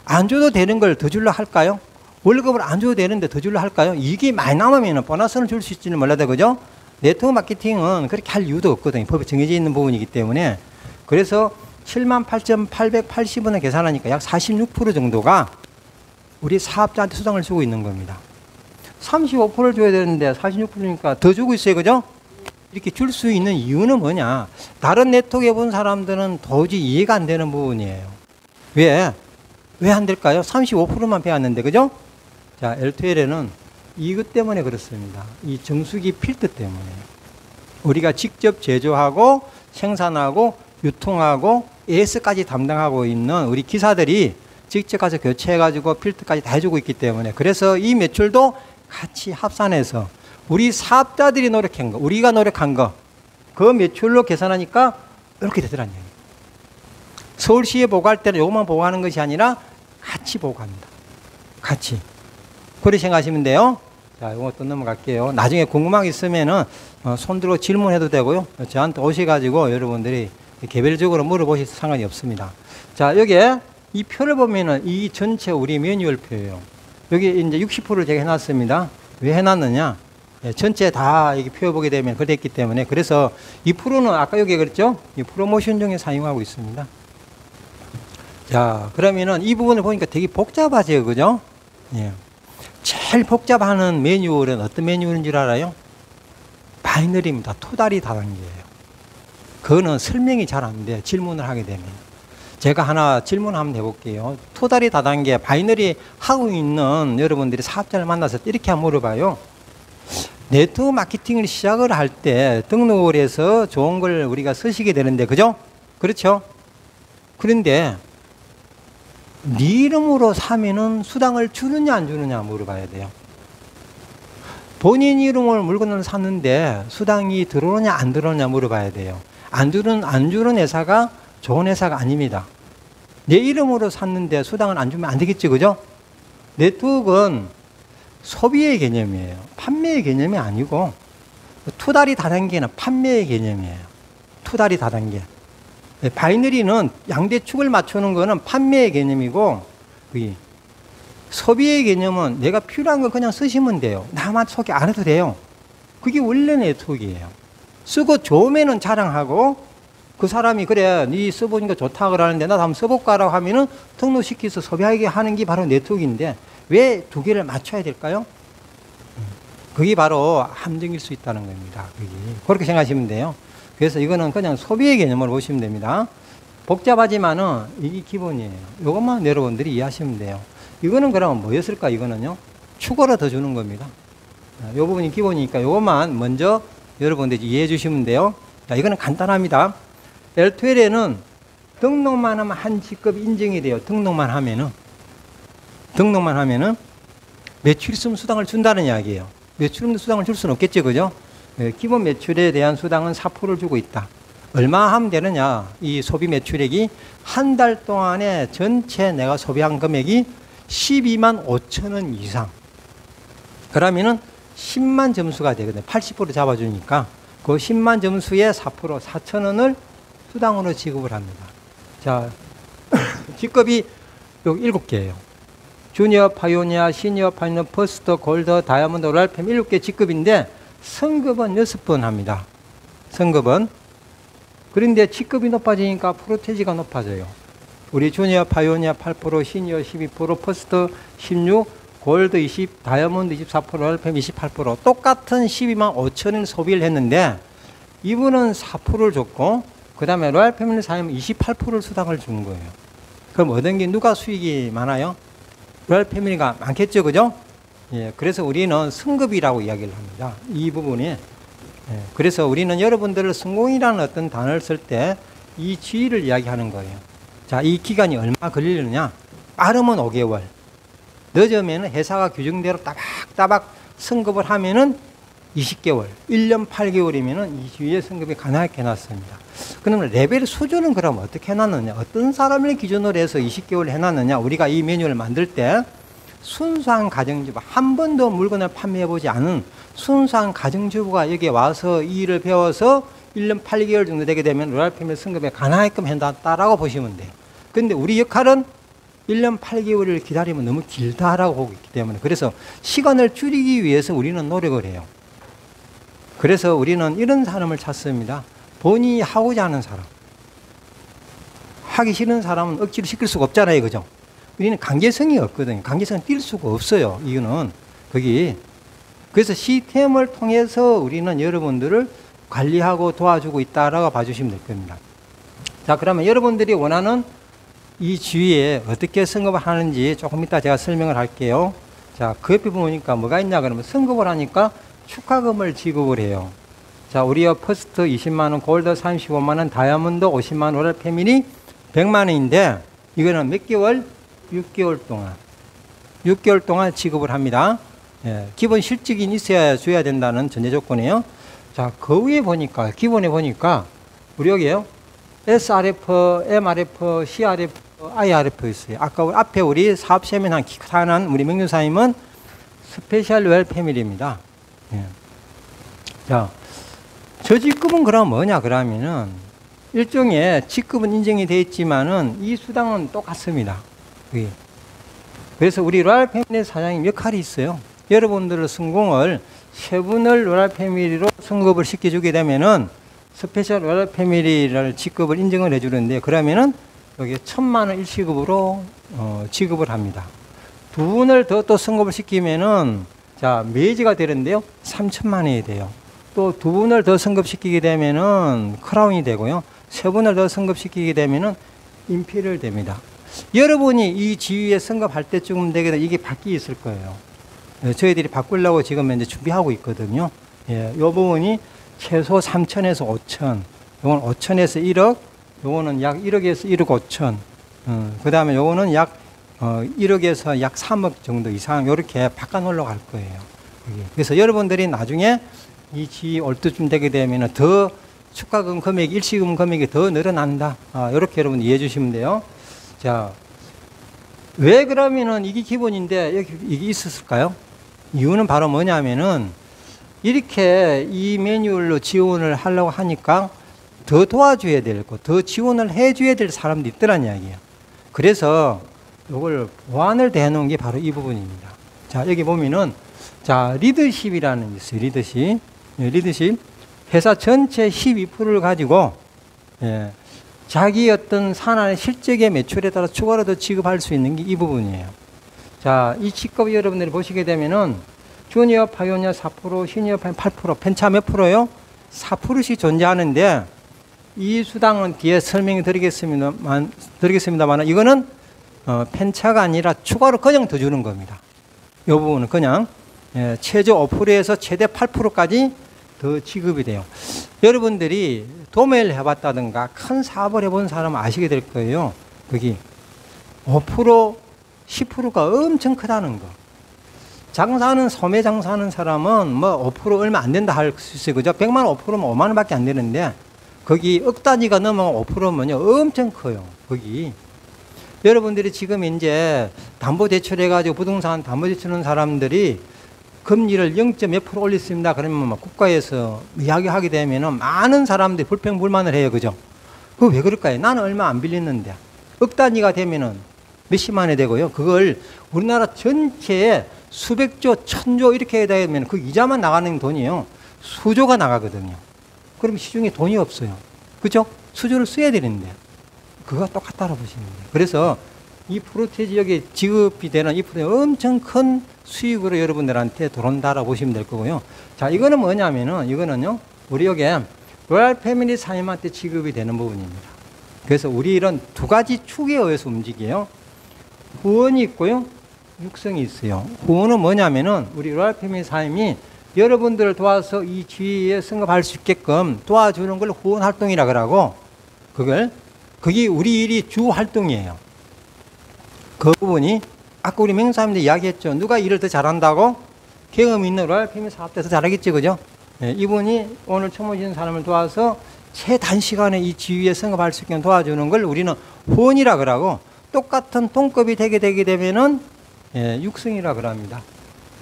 안 줘도 되는 걸 더 줄라 할까요? 월급을 안 줘도 되는데 더 줄라 할까요? 이게 많이 남으면 보너스를 줄 수 있지는 몰라도 그죠? 네트워크 마케팅은 그렇게 할 이유도 없거든요. 법에 정해져 있는 부분이기 때문에. 그래서 78,880원을 계산하니까 약 46% 정도가 우리 사업자한테 수당을 주고 있는 겁니다. 35%를 줘야 되는데 46%니까 더 주고 있어요. 그죠? 이렇게 줄 수 있는 이유는 뭐냐? 다른 네트워크에 본 사람들은 도저히 이해가 안 되는 부분이에요. 왜? 왜 안 될까요? 35%만 배웠는데, 그죠? 자, L2L에는 이것 때문에 그렇습니다. 이 정수기 필터 때문에. 우리가 직접 제조하고 생산하고 유통하고 AS까지 담당하고 있는 우리 기사들이 직접 가서 교체해가지고 필터까지 다 해주고 있기 때문에 그래서 이 매출도 같이 합산해서 우리 사업자들이 노력한 거, 우리가 노력한 거, 그 매출로 계산하니까 이렇게 되더라는 얘기예요. 서울시에 보고할 때는 요것만 보고하는 것이 아니라 같이 보고합니다. 같이. 그렇게 생각하시면 돼요. 자, 이거 또 넘어갈게요. 나중에 궁금한 게 있으면은 손 들고 질문해도 되고요. 저한테 오셔가지고 여러분들이 개별적으로 물어보실 상관이 없습니다. 자, 여기에 이 표를 보면은 이 전체 우리 매뉴얼 표예요. 여기 이제 60%를 제가 해놨습니다. 왜 해놨느냐? 예, 전체 다 이렇게 펴보게 되면 그렇게 됐기 때문에 그래서 이 프로는 아까 여기 그랬죠? 이 프로모션 중에 사용하고 있습니다. 자, 그러면은 이 부분을 보니까 되게 복잡하죠, 그죠? 예. 제일 복잡하는 매뉴얼은 어떤 매뉴얼인 줄 알아요? 바이너리입니다. 토다리 다단계예요. 그거는 설명이 잘 안 돼요. 질문을 하게 되면. 제가 하나 질문 한번 해볼게요. 토다리 다단계 바이너리 하고 있는 여러분들이 사업자를 만나서 이렇게 한번 물어봐요. 네트워크 마케팅을 시작을 할 때 등록을 해서 좋은 걸 우리가 쓰시게 되는데, 그죠? 그렇죠? 그런데 네 이름으로 사면은 수당을 주느냐 안 주느냐 물어봐야 돼요. 본인 이름으로 물건을 샀는데 수당이 들어오느냐 안 들어오느냐 물어봐야 돼요. 안 주는 회사가 좋은 회사가 아닙니다. 내 이름으로 샀는데 수당을 안 주면 안 되겠지, 그죠? 네트워크는 소비의 개념이에요. 판매의 개념이 아니고 투다리 다단계는 판매의 개념이에요. 투다리 다단계. 바이너리는 양대축을 맞추는 거는 판매의 개념이고 소비의 개념은 내가 필요한 거 그냥 쓰시면 돼요. 나만 소개 안 해도 돼요. 그게 원래 네트워크예요. 쓰고 좋으면은 자랑하고 그 사람이 그래 네 써보니까 좋다 그러는데 나도 한번 써볼까라고 하면은 등록시켜서 소비하게 하는 게 바로 네트워크인데 왜 두 개를 맞춰야 될까요? 그게 바로 함정일 수 있다는 겁니다. 그렇게 생각하시면 돼요. 그래서 이거는 그냥 소비의 개념으로 보시면 됩니다. 복잡하지만은 이게 기본이에요. 이것만 여러분들이 이해하시면 돼요. 이거는 그러면 뭐였을까? 이거는요. 추가로 더 주는 겁니다. 이 부분이 기본이니까 이것만 먼저 여러분들이 이해해 주시면 돼요. 자, 이거는 간단합니다. L2L에는 등록만 하면 한 직급 인정이 돼요. 등록만 하면은 매출 있으면 수당을 준다는 이야기예요. 매출 없는 수당을 줄 수는 없겠죠, 그죠? 기본 매출에 대한 수당은 4%를 주고 있다. 얼마 하면 되느냐? 이 소비 매출액이 한 달 동안에 전체 내가 소비한 금액이 12만 5천 원 이상. 그러면은 10만 점수가 되거든요. 80% 잡아주니까 그 10만 점수에 4%, 4천 원을 수당으로 지급을 합니다. 자, 직급이 요 7개예요. 주니어, 파이오니아, 시니어, 파이오니아, 퍼스트, 골드, 다이아몬드, 랄팸 7개 직급인데 성급은 6번 합니다. 성급은. 그런데 직급이 높아지니까 프로테지가 높아져요. 우리 주니어, 파이오니아 8%, 시니어 12%, 퍼스트 16%, 골드 20%, 다이아몬드 24%, 랄팸 28%. 똑같은 12만 5천을 소비를 했는데 이분은 4%를 줬고 그 다음에 랄팸을 사면 28%를 수당을 준 거예요. 그럼 얻은 게 누가 수익이 많아요? 로얄 패밀리가 많겠죠, 그죠? 예, 그래서 우리는 승급이라고 이야기를 합니다. 이 부분이. 예, 그래서 우리는 여러분들을 성공이라는 어떤 단어를 쓸 때 이 지위를 이야기하는 거예요. 자, 이 기간이 얼마 걸리느냐? 빠르면 5개월, 늦으면 회사가 규정대로 따박따박 승급을 하면은 20개월, 1년 8개월이면은 이 지위의 승급이 가능하게 해놨습니다. 그러면 레벨 수준은 그럼 어떻게 해놨느냐? 어떤 사람을 기준으로 해서 20개월 해놨느냐? 우리가 이 메뉴를 만들 때 순수한 가정주부, 한 번도 물건을 판매해보지 않은 순수한 가정주부가 여기 와서 이 일을 배워서 1년 8개월 정도 되게 되면 로얄 패밀리 승급에 가능하게끔 해놨다라고 보시면 돼요. 근데 우리 역할은 1년 8개월을 기다리면 너무 길다라고 보고 있기 때문에, 그래서 시간을 줄이기 위해서 우리는 노력을 해요. 그래서 우리는 이런 사람을 찾습니다. 본인이 하고자 하는 사람. 하기 싫은 사람은 억지로 시킬 수가 없잖아요, 그죠? 우리는 관계성이 없거든요. 관계성은 뛸 수가 없어요. 이유는 거기. 그래서 시스템을 통해서 우리는 여러분들을 관리하고 도와주고 있다라고 봐주시면 될 겁니다. 자, 그러면 여러분들이 원하는 이 주위에 어떻게 승급을 하는지 조금 이따 제가 설명을 할게요. 자, 그 옆에 보니까 뭐가 있냐 그러면 승급을 하니까 축하금을 지급을 해요. 자, 우리가 퍼스트 20만원, 골드 35만원, 다이아몬드 50만원, 로얄 패밀리 100만원인데 이거는 몇 개월? 6개월 동안. 6개월 동안 지급을 합니다. 예, 기본 실직이 있어야 줘야 된다는 전제 조건이에요. 자, 그 위에 보니까, 기본에 보니까, 우리 여기에요. SRF, MRF, CRF, IRF 있어요. 아까 앞에 우리 사업 세미나한 우리 명료사님은 스페셜 로얄 패밀리입니다. 예. 자, 저 직급은 그럼 뭐냐, 그러면은, 일종의 직급은 인정이 되어 있지만은 이 수당은 똑같습니다. 여기. 그래서 우리 로얄 패밀리 사장님 역할이 있어요. 여러분들의 성공을 세 분을 로얄 패밀리로 승급을 시켜주게 되면은 스페셜 로얄 패밀리를 직급을 인정을 해주는데, 그러면은 여기 1,000만원 일시급으로 지급을 합니다. 두 분을 더 또 승급을 시키면은 자, 메이지가 되는데요. 3,000만원이 돼요. 또 두 분을 더 승급시키게 되면은 크라운이 되고요. 세 분을 더 승급시키게 되면은 임페리얼 됩니다. 여러분이 이 지위에 승급할 때쯤 되게 이게 바뀌어 있을 거예요. 저희들이 바꾸려고 지금 이제 준비하고 있거든요. 예, 요 부분이 최소 3천에서 5천, 요건 5천에서 1억, 요거는 약 1억에서 1억 5천, 그 다음에 요거는 약 1억에서 약 3억 정도 이상, 요렇게 바꿔놓으려고 할 거예요. 그래서 여러분들이 나중에 이 지위 올 때쯤 되게 되면 더 축가금 금액, 일시금 금액이 더 늘어난다. 요렇게 여러분 이해해 주시면 돼요. 자, 왜 그러면은 이게 기본인데 여기 이게 있었을까요? 이유는 바로 뭐냐면은 이렇게 이 매뉴얼로 지원을 하려고 하니까 더 도와줘야 될 거, 더 지원을 해줘야 될 사람도 있더란 이야기예요. 그래서 이걸 보완을 대놓은 게 바로 이 부분입니다. 자, 여기 보면은 자, 리더십이라는 게 있어요. 리더십. 예, 리더십. 회사 전체 12%를 가지고 예, 자기 어떤 산하의 실적의 매출에 따라 추가로 더 지급할 수 있는 게 이 부분이에요. 자, 이 직급 여러분들이 보시게 되면은 주니어 파이오니어 4%, 시니어 파이오니어 8%, 펜차 몇 프로요? 4%씩 존재하는데 이 수당은 뒤에 설명을 드리겠습니다만 이거는 펜차가 아니라 추가로 그냥 더 주는 겁니다. 이 부분은 그냥 예, 최저 5%에서 최대 8%까지 더 지급이 돼요. 여러분들이 도매를 해봤다든가 큰 사업을 해본 사람은 아시게 될 거예요. 거기 5%, 10%가 엄청 크다는 거. 장사하는, 소매 장사하는 사람은 뭐 5% 얼마 안 된다 할 수 있어요. 그죠? 100만 원 5%면 5만 원밖에 안 되는데 거기 억 단위가 넘으면 5%면요 엄청 커요. 거기. 여러분들이 지금 이제 담보대출 해가지고 부동산 담보대출하는 사람들이 금리를 0. 몇 프로 올렸습니다. 그러면 막 국가에서 이야기하게 되면은 많은 사람들이 불평불만을 해요. 그죠? 그거 왜 그럴까요? 나는 얼마 안 빌렸는데. 억 단위가 되면은 몇십만이 되고요. 그걸 우리나라 전체에 수백조, 천조 이렇게 되면 그 이자만 나가는 돈이에요. 수조가 나가거든요. 그럼 시중에 돈이 없어요. 그죠? 수조를 써야 되는데. 그거 똑같다고 보시면 돼요. 그래서 이 프로테 지역에 지급이 되는 이 프로테 엄청 큰 수익으로 여러분들한테 들어온다라고 보시면 될 거고요. 자, 이거는 뭐냐면은, 이거는요, 우리 여기에 로얄 패밀리 사님한테 지급이 되는 부분입니다. 그래서 우리 이런 두 가지 축에 의해서 움직여요. 후원이 있고요, 육성이 있어요. 후원은 뭐냐면은 우리 로얄 패밀리 사임이 여러분들을 도와서 이 지위에 승급할 수 있게끔 도와주는 걸 후원 활동이라 그러고, 그게 우리 일이 주 활동이에요. 그 부분이 아까 우리 맹사님도 이야기했죠. 누가 일을 더 잘한다고? 경험 있는 로얄 패밀리 사업자에서 잘하겠죠, 그죠? 예, 이분이 오늘 처음 오신 사람을 도와서 최단시간에 이 지위에 승급할 수 있게 도와주는 걸 우리는 후원이라 그러고, 똑같은 동급이 되게 되면은 육성이라 그럽니다.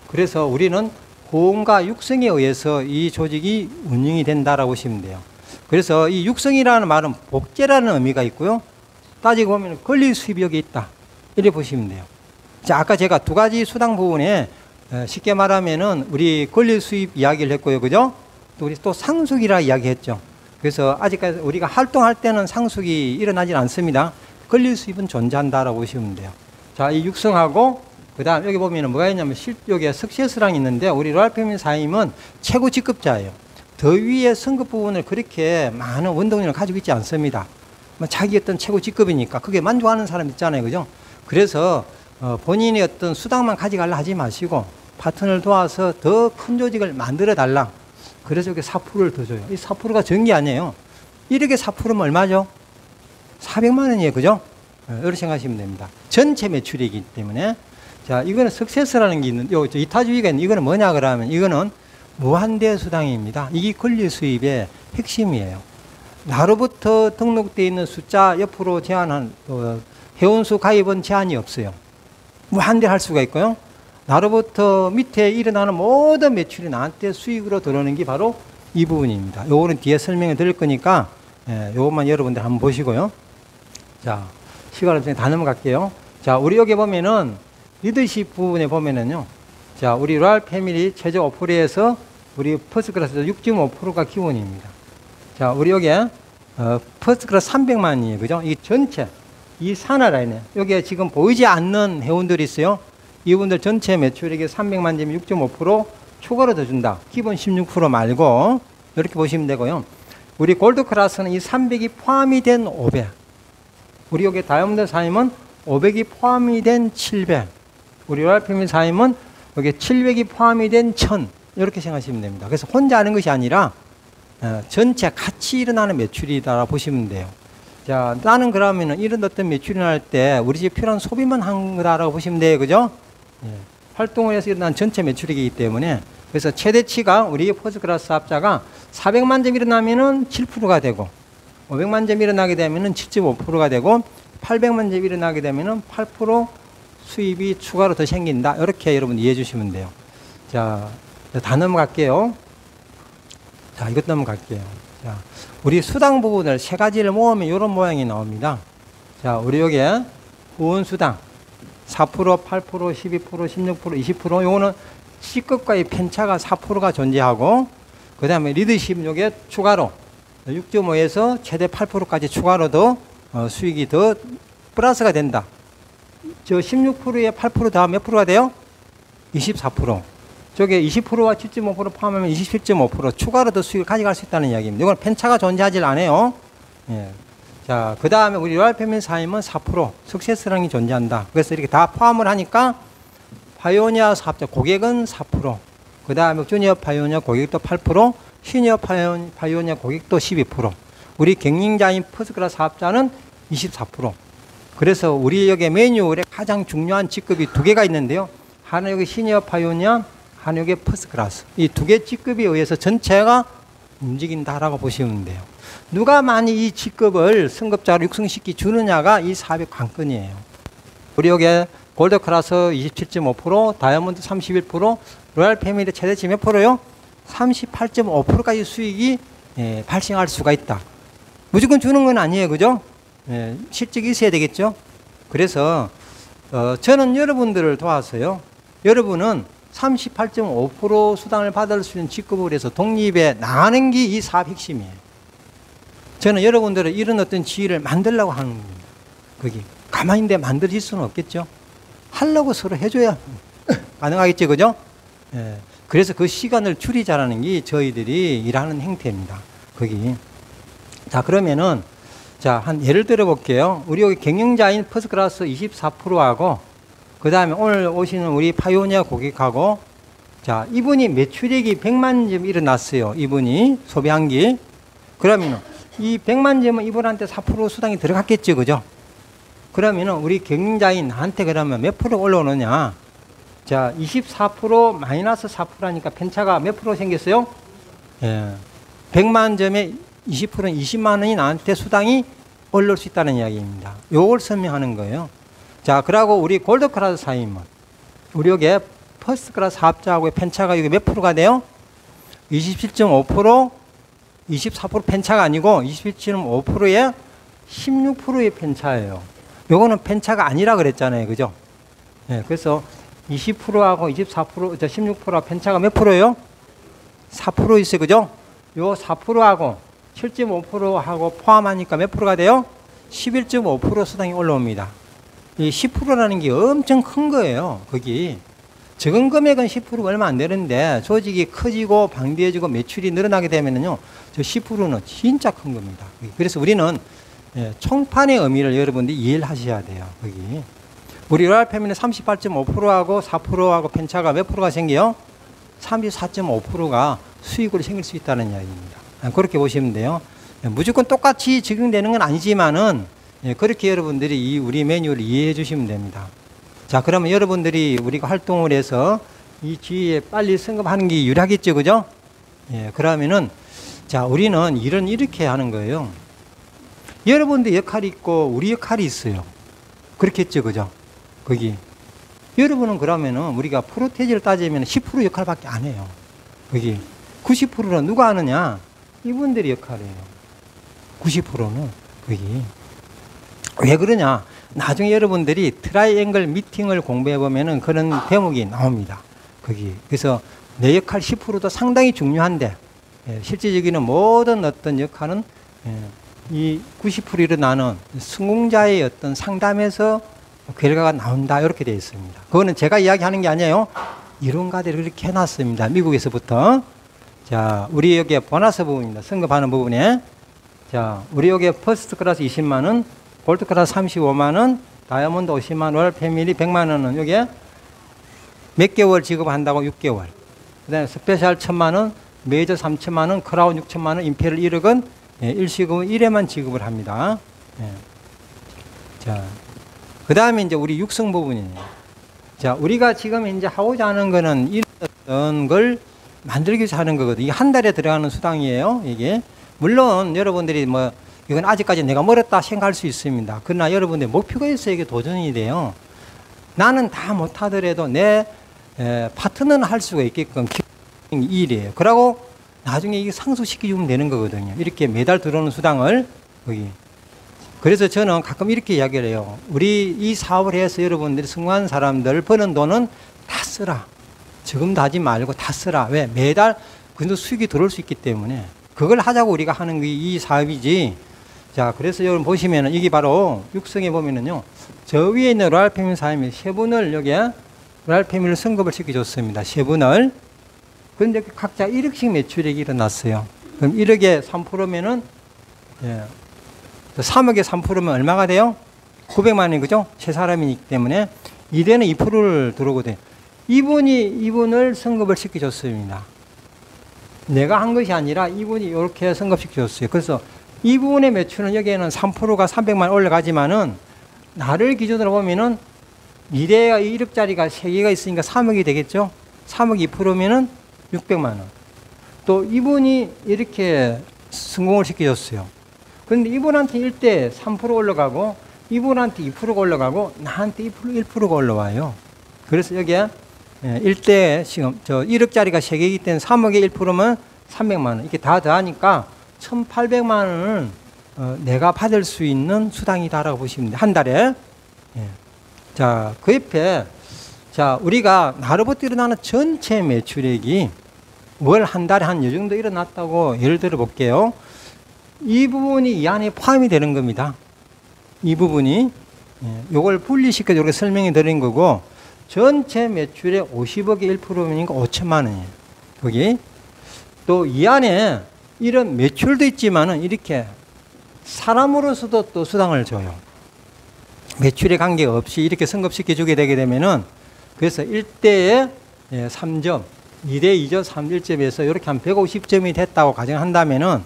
그래서 우리는 후원과 육성에 의해서 이 조직이 운영이 된다라고 보시면 돼요. 그래서 이 육성이라는 말은 복제라는 의미가 있고요. 따지고 보면 권리 수입이 여기 있다, 이렇게 보시면 돼요. 자, 아까 제가 두 가지 수당 부분에 쉽게 말하면은 우리 권리 수입 이야기를 했고요, 그죠? 또 우리 또 상속이라 이야기했죠. 그래서 아직까지 우리가 활동할 때는 상속이 일어나질 않습니다. 권리 수입은 존재한다라고 보시면 돼요. 자, 이 육성하고 그다음 여기 보면은 뭐가 있냐면 여기에 석세스랑이 있는데, 우리 로얄 패밀리 사임은 최고 직급자예요. 더 위의 승급 부분을 그렇게 많은 원동력을 가지고 있지 않습니다. 자기 어떤 최고 직급이니까 그게 만족하는 사람 있잖아요, 그죠? 그래서 본인이 어떤 수당만 가져가려 하지 마시고 파트너를 도와서 더 큰 조직을 만들어 달라. 그래서 이렇게 4%를 더 줘요. 이 4%가 적은 게 아니에요. 1억에 4%면 얼마죠? 400만 원이에요, 그죠? 이렇게 생각하시면 됩니다. 전체 매출이기 때문에. 자, 이거는 석세스라는 게 있는데, 이타주의가 있는, 이거는 뭐냐 그러면, 이거는 무한대 수당입니다. 이게 권리 수입의 핵심이에요. 나로부터 등록되어 있는 숫자 옆으로 제한한, 회원수 가입은 제한이 없어요. 무한대 할 수가 있고요. 나로부터 밑에 일어나는 모든 매출이 나한테 수익으로 들어오는 게 바로 이 부분입니다. 요거는 뒤에 설명을 드릴 거니까, 요것만 여러분들 한번 보시고요. 자, 시간 없으니 다 넘어갈게요. 자, 우리 여기 보면은 리더십 부분에 보면은요. 자, 우리 로얄 패밀리 최저 5%에서 우리 퍼스트 클래스 6.5%가 기본입니다. 자, 우리 여기에 퍼스트 클래스 300만이에요. 그죠? 이 전체, 이 산하 라인에 여기에 지금 보이지 않는 회원들이 있어요. 이분들 전체 매출액의 300만 점이 6.5% 추가로 더 준다. 기본 16% 말고 이렇게 보시면 되고요. 우리 골드 클래스는 이 300이 포함이 된 500. 우리 여기 다이아몬드 사임은 500이 포함이 된 700. 우리 로얄 패밀리 사임은 여기 700이 포함이 된 1000. 이렇게 생각하시면 됩니다. 그래서 혼자 하는 것이 아니라 전체 같이 일어나는 매출이다 보시면 돼요. 자, 나는 그러면은 이런 어떤 매출이 날 때 우리 집에 필요한 소비만 한 거다라고 보시면 돼요. 그죠? 예. 활동을 해서 일어난 전체 매출이기 때문에, 그래서 최대치가 우리 퍼스트 클래스 사업자가 400만 점 일어나면은 7%가 되고, 500만 점 일어나게 되면은 7.5%가 되고, 800만 점 일어나게 되면은 8% 수입이 추가로 더 생긴다. 이렇게 여러분 이해해 주시면 돼요. 자, 다 넘어갈게요. 자, 이것 넘어갈게요. 자, 우리 수당 부분을 세 가지를 모으면 이런 모양이 나옵니다. 자, 우리 여기에 후원수당 4%, 8%, 12%, 16%, 20%. 요거는 C급과의 편차가 4%가 존재하고, 그 다음에 리더십 요게 추가로 6.5에서 최대 8%까지 추가로 더 수익이 더 플러스가 된다. 저 16%에 8% 다음 몇 프로가 돼요? 24%. 저게 20%와 7.5% 포함하면 27.5% 추가로 더 수익을 가져갈 수 있다는 이야기입니다. 이건 편차가 존재하지 않아요. 예. 자, 그 다음에 우리 로얄 패밀리 사임은 4% 석세스랑이 존재한다. 그래서 이렇게 다 포함을 하니까 파이오니아 사업자 고객은 4%, 그 다음에 주니어 파이오니아 고객도 8%, 시니어 파이오니아 고객도 12%, 우리 경영자인 퍼스트클래스 사업자는 24%. 그래서 우리 여기 매뉴얼에 가장 중요한 직급이 두 개가 있는데요. 하나 여기 시니어 파이오니아, 하나 여기 퍼스트클래스. 이 두 개 직급에 의해서 전체가 움직인다라고 보시면 돼요. 누가 많이 이 직급을 승급자로 육성시키 주느냐가 이 사업의 관건이에요. 우리 여기 골드 클래스 27.5%, 다이아몬드 31%, 로얄 패밀리 최대치 몇 프로요? 38.5%까지 수익이 발생할 수가 있다. 무조건 주는 건 아니에요. 그죠? 실적이 있어야 되겠죠? 그래서 저는 여러분들을 도와서요. 여러분은 38.5% 수당을 받을 수 있는 직급을 해서 독립에 나가는 게 이 사업 핵심이에요. 저는 여러분들은 이런 어떤 지위를 만들려고 하는 겁니다. 거기 가만히 있는데 만들 수는 없겠죠. 하려고 서로 해줘야 가능하겠죠. 그죠? 예. 그래서 그 시간을 줄이자라는 게 저희들이 일하는 행태입니다. 거기. 자, 그러면은 자, 한 예를 들어 볼게요. 우리 여기 경영자인 퍼스트클래스 24%하고 그 다음에 오늘 오시는 우리 파이오니아 고객하고, 자, 이분이 매출액이 100만 점 일어났어요. 이분이 소비한 게. 그러면 이 100만 점은 이분한테 4% 수당이 들어갔겠죠. 그죠? 그러면 우리 경영자인 나한테 그러면 몇 프로 올라오느냐? 자, 24% 마이너스 4%니까 편차가 몇 프로 생겼어요? 예. 100만 점에 20%는 20만 원이 나한테 수당이 올라올 수 있다는 이야기입니다. 요걸 설명하는 거예요. 자, 그러고 우리 골드 클래스 사임은 우리 여기 퍼스트 클래스 사업자하고의 편차가 이게 몇 프로가 돼요? 27.5%, 24% 편차가 아니고 27.5%에 16%의 편차예요. 요거는 편차가 아니라 그랬잖아요. 그죠? 예, 그래서 20%하고 24%, 16%가 편차가 몇 프로예요? 4% 있어요. 그죠? 요 4%하고 7.5%하고 포함하니까 몇 프로가 돼요? 11.5% 수당이 올라옵니다. 이 10%라는 게 엄청 큰 거예요. 거기. 적은 금액은 10%가 얼마 안 되는데 조직이 커지고 방대해지고 매출이 늘어나게 되면은요, 저 10%는 진짜 큰 겁니다. 그래서 우리는 총판의 의미를 여러분들이 이해를 하셔야 돼요. 거기. 우리 로얄 패밀리 38.5%하고 4%하고 편차가 몇 프로가 생겨요? 34.5%가 수익으로 생길 수 있다는 이야기입니다. 그렇게 보시면 돼요. 무조건 똑같이 적용되는 건 아니지만은 그렇게 여러분들이 이 우리 메뉴를 이해해 주시면 됩니다. 자, 그러면 여러분들이 우리가 활동을 해서 이 주위에 빨리 승급하는 게 유리하겠죠, 그죠? 예, 그러면은 자, 우리는 일은 이렇게 하는 거예요. 여러분들 역할이 있고 우리 역할이 있어요. 그렇겠죠, 그죠? 거기. 여러분은 그러면은 우리가 프로테지를 따지면 10% 역할밖에 안 해요. 거기. 90%는 누가 하느냐? 이분들이 역할이에요. 90%는 거기. 왜 그러냐? 나중에 여러분들이 트라이앵글 미팅을 공부해 보면은 그런 대목이 나옵니다. 거기. 그래서 내 역할 10%도 상당히 중요한데, 실질적인 모든 어떤 역할은 이 90% 일어나는 성공자의 어떤 상담에서 결과가 나온다. 이렇게 되어 있습니다. 그거는 제가 이야기하는 게 아니에요. 이론가들이 그렇게 해놨습니다. 미국에서부터. 자, 우리 여기에 보너스 부분입니다. 승급하는 부분에. 자, 우리 여기에 퍼스트 클래스 20만원, 골드 클래스 35만원, 다이아몬드 50만원, 로얄 패밀리 100만원은 여기에 몇 개월 지급한다고? 6개월. 그 다음에 스페셜 1000만원, 메이저 3000만원, 크라운 6000만원, 임페리얼 1억은 일시금은 1회만 지급을 합니다. 자, 그 다음에 이제 우리 육성 부분이에요. 자, 우리가 지금 이제 하고자 하는 거는 이런 걸 만들기 위해서 하는 거거든요. 이게 한 달에 들어가는 수당이에요. 이게. 물론 여러분들이 뭐 이건 아직까지 내가 멀었다 생각할 수 있습니다. 그러나 여러분들 목표가 있어야 이게 도전이 돼요. 나는 다 못하더라도 내 파트너는 할 수가 있게끔 일이에요. 그러고 나중에 이게 상속시켜주면 되는 거거든요. 이렇게 매달 들어오는 수당을 거기. 그래서 저는 가끔 이렇게 이야기를 해요. 우리 이 사업을 해서 여러분들이 성공한 사람들 버는 돈은 다 쓰라. 지금도 하지 말고 다 쓰라. 왜? 매달 그 정도 수익이 들어올 수 있기 때문에 그걸 하자고 우리가 하는 게 이 사업이지. 자, 그래서 여러분 보시면은 이게 바로 육성에 보면은요, 저 위에 있는 로얄 패밀리 사업이 세 분을 여기에 로얄 패밀리 승급을 시켜줬습니다. 세 분을. 그런데 각자 1억씩 매출액이 일어났어요. 그럼 1억에 3%면은 3억에 3%면 얼마가 돼요? 900만 원이 그죠? 세 사람이기 때문에 1회는 2%를 들어오거든요. 이분을 승급을 시켜줬습니다. 내가 한 것이 아니라 이분이 이렇게 승급시켜줬어요. 그래서 이분의 매출은 여기에는 3%가 300만 원 올라가지만은 나를 기준으로 보면은 미래가 1억짜리가 3개가 있으니까 3억이 되겠죠? 3억 2%면은 600만 원. 또 이분이 이렇게 성공을 시켜줬어요. 그런데 이분한테 1대 3% 올라가고 이분한테 2%가 올라가고 나한테 1%가 올라와요. 그래서 여기에 1대 지금 저 1억짜리가 3개이기 때문에 3억에 1%면 300만 원. 이렇게 다 더하니까 1,800만 원을 내가 받을 수 있는 수당이다라고 보시면 돼요. 한 달에. 자, 그 옆에 자, 우리가 나로부터 일어나는 전체 매출액이 월 한 달에 한 요 정도 일어났다고 예를 들어 볼게요. 이 부분이 이 안에 포함이 되는 겁니다. 이 부분이 요걸 분리시켜 이렇게 설명해 드린 거고, 전체 매출의 50억의 1%이니까 5천만 원이에요. 여기 또 이 안에 이런 매출도 있지만은 이렇게 사람으로서도 또 수당을 줘요. 매출에 관계없이 이렇게 승급시켜 주게 되게 되면은 그래서 1대에 3점, 2대 2점, 3점에서 이렇게 한 150점이 됐다고 가정한다면은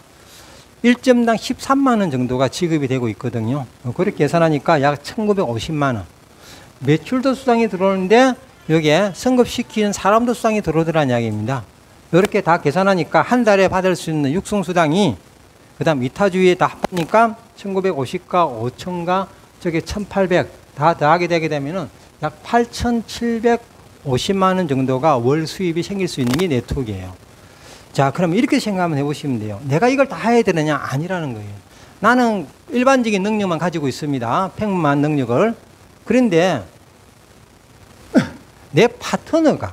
1점당 13만 원 정도가 지급이 되고 있거든요. 그렇게 계산하니까 약 1950만 원. 매출도 수당이 들어오는데 여기에 승급시키는 사람도 수당이 들어오더라는 이야기입니다. 이렇게 다 계산하니까 한 달에 받을 수 있는 육성수당이 그 다음 이타주의에 다 합하니까 1950과 5천과 저게 1800 다 더하게 되게 되면은 약 8750만 원 정도가 월 수입이 생길 수 있는 게 네트워크예요. 자, 그럼 이렇게 생각하면 해보시면 돼요. 내가 이걸 다 해야 되느냐? 아니라는 거예요. 나는 일반적인 능력만 가지고 있습니다. 평범한 능력을. 그런데 내 파트너가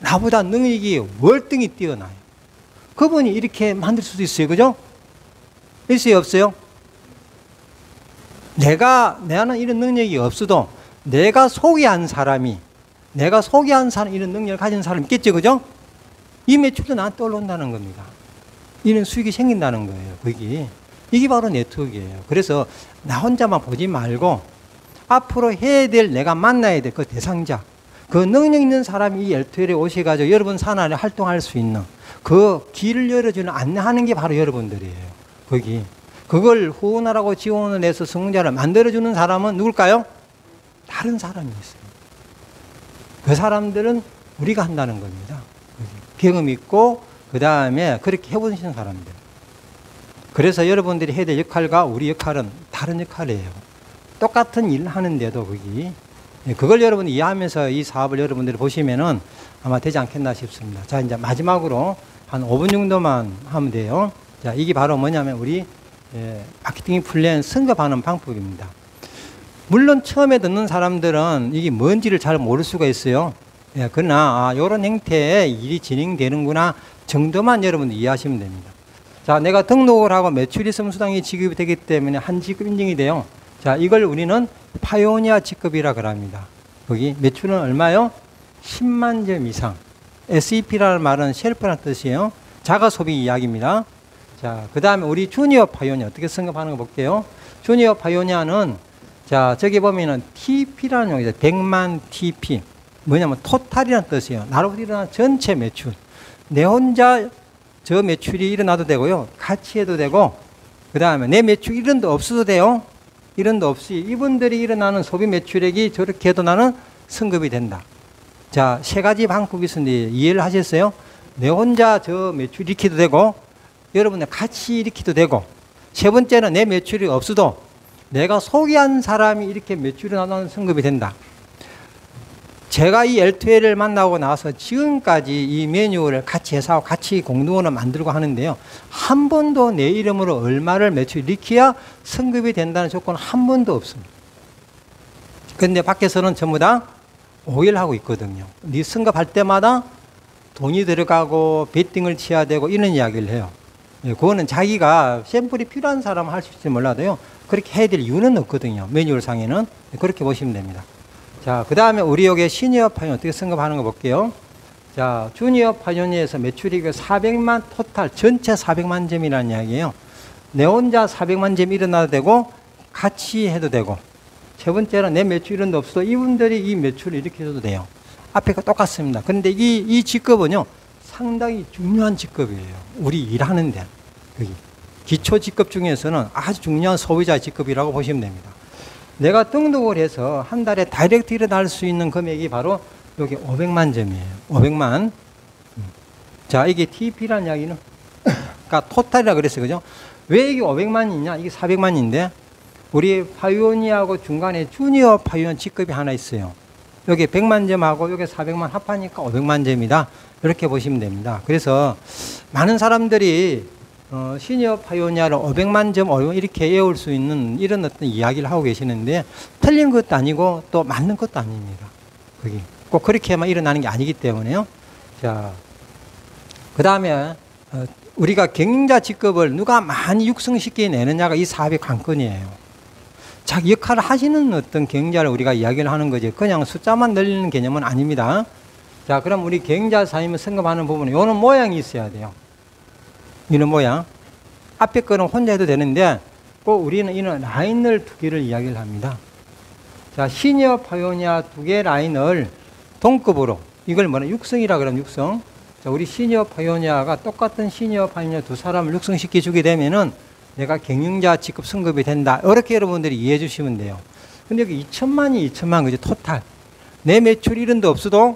나보다 능력이 월등히 뛰어나요. 그분이 이렇게 만들 수도 있어요. 그죠? 있어요? 없어요? 나는 이런 능력이 없어도 내가 소개한 사람 이런 능력을 가진 사람이 있겠죠. 그죠? 이 매출도 나한테 올라온다는 겁니다. 이런 수익이 생긴다는 거예요. 이게 바로 네트워크예요. 그래서 나 혼자만 보지 말고 앞으로 해야 될 내가 만나야 될 그 대상자, 그 능력 있는 사람이 이 L2L에 오셔가지고 여러분 산하에 활동할 수 있는 그 길을 열어주는 안내하는 게 바로 여러분들이에요. 그걸 후원하라고 지원을 해서 성공자를 만들어주는 사람은 누굴까요? 다른 사람이 있어요. 그 사람들은 우리가 한다는 겁니다. 경험 있고 그 다음에 그렇게 해보시는 사람들. 그래서 여러분들이 해야 될 역할과 우리 역할은 다른 역할이에요. 똑같은 일을 하는데도 그걸 여러분이 이해하면서 이 사업을 여러분들이 보시면은 아마 되지 않겠나 싶습니다. 자, 이제 마지막으로 한 5분 정도만 하면 돼요. 자, 이게 바로 뭐냐면 우리 마케팅 플랜 승급하는 방법입니다. 물론 처음에 듣는 사람들은 이게 뭔지를 잘 모를 수가 있어요. 그러나 이런 형태의 일이 진행되는구나 정도만 여러분 이해하시면 됩니다. 자, 내가 등록을 하고 매출이 있으면 수당이 지급이 되기 때문에 한 지급 인증이 돼요. 자, 이걸 우리는 파이오니아 지급이라 그럽니다. 거기 매출은 얼마요? 10만 점 이상. SEP라는 말은 셀프라는 뜻이에요. 자가 소비 이야기입니다. 자, 그 다음에 우리 주니어 파이오니아 어떻게 승급하는 거 볼게요. 주니어 파이오니아는 자, 저기 보면은 TP라는 용어죠. 100만 TP. 뭐냐면 토탈이라는 뜻이에요. 나로 일어난 전체 매출. 내 혼자 저 매출이 일어나도 되고요. 같이 해도 되고, 그 다음에 내 매출 1원도 없어도 돼요. 1원도 없이 이분들이 일어나는 소비 매출액이 저렇게 해도 나는 승급이 된다. 자, 세 가지 방법이 있었는데 이해를 하셨어요? 내 혼자 저 매출 일으키도 되고, 여러분들 같이 일으키도 되고, 세 번째는 내 매출이 없어도 내가 소개한 사람이 이렇게 매출이 나는 승급이 된다. 제가 이 L2L을 만나고 나서 지금까지 이 매뉴얼을 같이 회사와 같이 공동으로 만들고 하는데요. 한 번도 내 이름으로 얼마를 매출 일으켜야 승급이 된다는 조건은 한 번도 없습니다. 그런데 밖에서는 전부 다 오해하고 있거든요. 네 승급할 때마다 돈이 들어가고 베팅을 치야 되고 이런 이야기를 해요. 그거는 자기가 샘플이 필요한 사람은 할 수 있을지 몰라도요. 그렇게 해야 될 이유는 없거든요. 매뉴얼 상에는. 그렇게 보시면 됩니다. 자, 그 다음에 우리 여기 시니어 파이오니아 어떻게 승급하는 거 볼게요. 자, 주니어 파이오니아에서 매출이 400만 토탈 전체 400만 점이라는 이야기예요. 내 혼자 400만 점 일어나도 되고 같이 해도 되고, 세 번째는 내 매출 이런 데 없어도 이분들이 이 매출을 이렇게 해도 돼요. 앞에가 똑같습니다. 그런데 이 직급은요 상당히 중요한 직급이에요. 우리 일하는데 기초 직급 중에서는 아주 중요한 소비자 직급이라고 보시면 됩니다. 내가 등록을 해서 한 달에 다이렉트 일어날 수 있는 금액이 바로 여기 500만 점이에요. 500만. 자, 이게 TP라는 이야기는 그러니까 토탈이라 그랬어요. 그죠? 왜 이게 500만이냐? 이게 400만인데 우리 파이오니아하고 중간에 주니어 파이오니아 직급이 하나 있어요. 여기 100만 점하고 여기 400만 합하니까 500만 점이다. 이렇게 보시면 됩니다. 그래서 많은 사람들이 시니어 파이오니아를 500만 점 이렇게 외울 수 있는 이런 어떤 이야기를 하고 계시는데 틀린 것도 아니고 또 맞는 것도 아닙니다. 꼭 그렇게만 일어나는 게 아니기 때문에요. 자, 그 다음에 우리가 경영자 직급을 누가 많이 육성시켜내느냐가 이 사업의 관건이에요. 자기 역할을 하시는 어떤 경영자를 우리가 이야기를 하는 거지 그냥 숫자만 늘리는 개념은 아닙니다. 자, 그럼 우리 경영자 사임을 승급하는 부분은 이런 모양이 있어야 돼요. 이런 모양. 앞에 거는 혼자 해도 되는데 꼭 우리는 이런 라인을 두 개를 이야기를 합니다. 자, 시니어 파이오니아 2개 라인을 동급으로, 이걸 뭐냐, 육성이라 그러면 육성. 자, 우리 시니어 파이오니아가 똑같은 시니어 파이오니아 두 사람을 육성시켜 주게 되면은 내가 경영자 직급 승급이 된다. 이렇게 여러분들이 이해해 주시면 돼요. 근데 여기 2천만이 2천만, 그죠? 토탈. 내 매출 1원도 없어도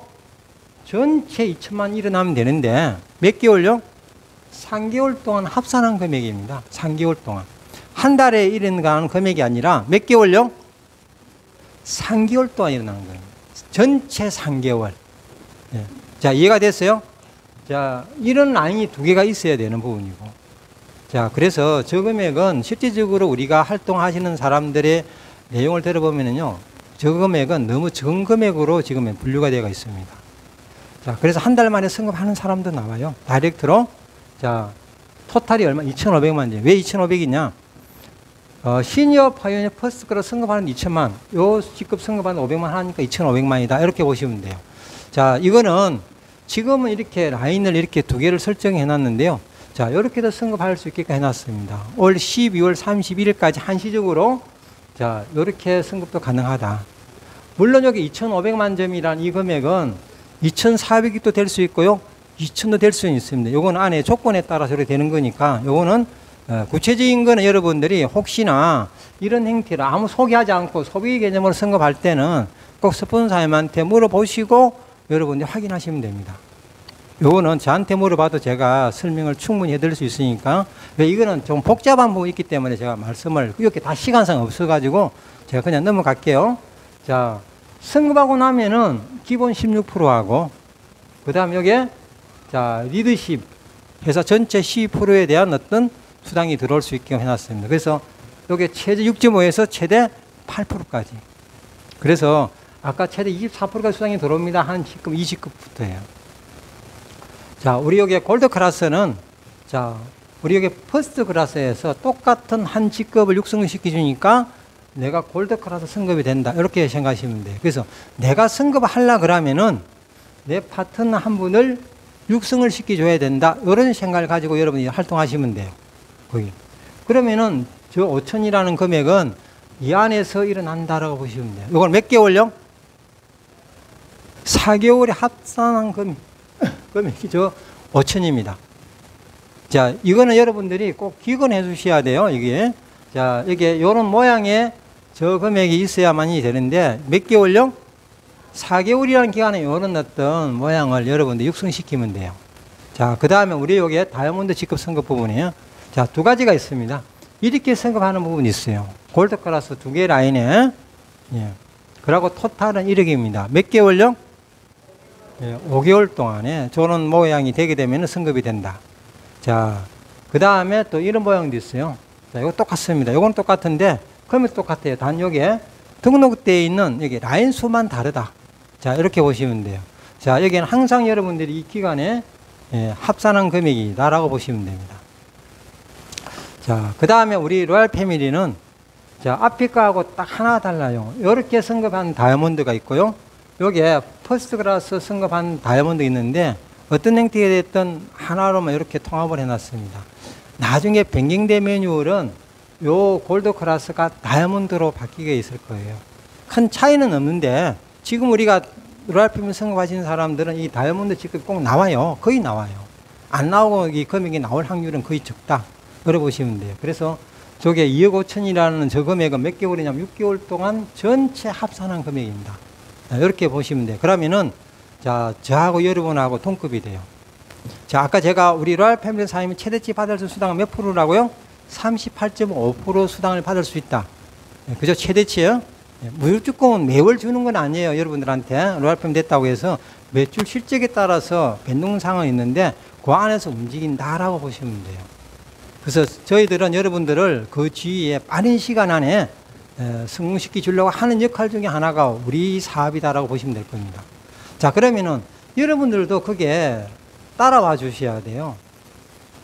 전체 2천만 일어나면 되는데 몇 개월요? 3개월 동안 합산한 금액입니다. 3개월 동안. 한 달에 일어나는 금액이 아니라 몇 개월요? 3개월 동안 일어나는 거예요. 전체 3개월. 예. 자, 이해가 됐어요? 자, 이런 라인이 2개가 있어야 되는 부분이고. 자, 그래서 저 금액은 실질적으로 우리가 활동하시는 사람들의 내용을 들어보면요, 저 금액은 너무 적은 금액으로 지금 분류가 되어 있습니다. 자, 그래서 한 달 만에 승급하는 사람도 나와요. 다이렉트로. 자, 토탈이 얼마? 2,500만 원. 왜 2,500이냐? 시니어 파이오니어 퍼스트로 승급하는 2천만, 요 직급 승급하는 500만 하니까 2,500만이다. 이렇게 보시면 돼요. 자, 이거는 지금은 이렇게 라인을 이렇게 2개를 설정해 놨는데요. 자, 이렇게도 승급할 수 있게끔 해놨습니다. 올 12월 31일까지 한시적으로 자, 이렇게 승급도 가능하다. 물론 여기 2,500만 점이란 이 금액은 2,400도 될 수 있고요, 2,000도 될 수는 있습니다. 요건 안에 조건에 따라서 이렇게 되는 거니까 요거는 구체적인 거는 여러분들이 혹시나 이런 행태를 아무 소개하지 않고 소비 개념으로 승급할 때는 꼭 스폰서님한테 물어보시고 여러분들이 확인하시면 됩니다. 요거는 저한테 물어봐도 제가 설명을 충분히 해드릴 수 있으니까, 왜 이거는 좀 복잡한 부분이 있기 때문에 제가 말씀을, 이렇게 다 시간상 없어가지고 제가 그냥 넘어갈게요. 자, 승급하고 나면은 기본 16%하고, 그 다음 여기에 자, 리더십, 회사 전체 12%에 대한 어떤 수당이 들어올 수 있게 해놨습니다. 그래서 여기 최대 6.5에서 최대 8%까지. 그래서 아까 최대 24%까지 수당이 들어옵니다 하는 직급, 이 직급부터예요. 자, 우리 여기 골드 클래스는, 자, 우리 여기 퍼스트 클래스에서 똑같은 한 직급을 육성시켜 주니까 내가 골드 클래스 승급이 된다. 이렇게 생각하시면 돼요. 그래서 내가 승급하려 그러면은 내 파트너 한 분을 육성을 시켜줘야 된다. 이런 생각을 가지고 여러분이 활동하시면 돼요. 거기. 그러면은 저 5천이라는 금액은 이 안에서 일어난다라고 보시면 돼요. 이걸 몇 개월요? 4개월에 합산한 금액이 저 5천입니다. 자, 이거는 여러분들이 꼭 기억해 주셔야 돼요. 이게. 자, 이게 요런 모양의 저 금액이 있어야만이 되는데 몇 개월요? 4개월이라는 기간에 요런 어떤 모양을 여러분들 육성시키면 돼요. 자, 그 다음에 우리 여기에 다이아몬드 직급 승급 부분이에요. 자, 2가지가 있습니다. 이렇게 승급하는 부분이 있어요. 골드 클래스 2개 라인에. 예. 그리고 토탈은 1억입니다. 몇 개월요? 예, 5개월 동안에 저런 모양이 되게 되면 승급이 된다. 자, 그 다음에 또 이런 모양도 있어요. 자, 이거 똑같습니다. 이건 똑같은데, 금액 똑같아요. 단 여기에 등록되어 있는 여기 라인 수만 다르다. 자, 이렇게 보시면 돼요. 자, 여기는 항상 여러분들이 이 기간에 예, 합산한 금액이다라고 보시면 됩니다. 자, 그 다음에 우리 로얄 패밀리는 자, 앞에 거하고 딱 하나 달라요. 이렇게 승급한 다이아몬드가 있고요. 여기에 퍼스트 클래스 승급한 다이아몬드 있는데 어떤 행태가 됐든 하나로만 이렇게 통합을 해놨습니다. 나중에 변경된 매뉴얼은 요 골드 클래스가 다이아몬드로 바뀌게 있을 거예요. 큰 차이는 없는데 지금 우리가 로얄 패밀리 승급하시는 사람들은 이 다이아몬드 직급이 꼭 나와요. 거의 나와요. 안 나오고 이 금액이 나올 확률은 거의 적다. 그래 보시면 돼요. 그래서 저게 2억 5천이라는 저 금액은 몇 개월이냐면 6개월 동안 전체 합산한 금액입니다. 자, 이렇게 보시면 돼요. 그러면은 자, 저하고 여러분하고 동급이 돼요. 자, 아까 제가 우리 로얄 패밀리 사임이 최대치 받을 수 수당은 몇 프로라고요? 38.5% 수당을 받을 수 있다. 네, 그죠? 최대치요. 네, 무휴주공은 매월 주는 건 아니에요. 여러분들한테 로얄 패밀리 됐다고 해서 매출 실적에 따라서 변동사항은 있는데 그 안에서 움직인다라고 보시면 돼요. 그래서 저희들은 여러분들을 그 주위에 빠른 시간 안에 성공시켜 주려고 하는 역할 중에 하나가 우리 사업이다라고 보시면 될 겁니다. 자, 그러면은 여러분들도 그게 따라와 주셔야 돼요.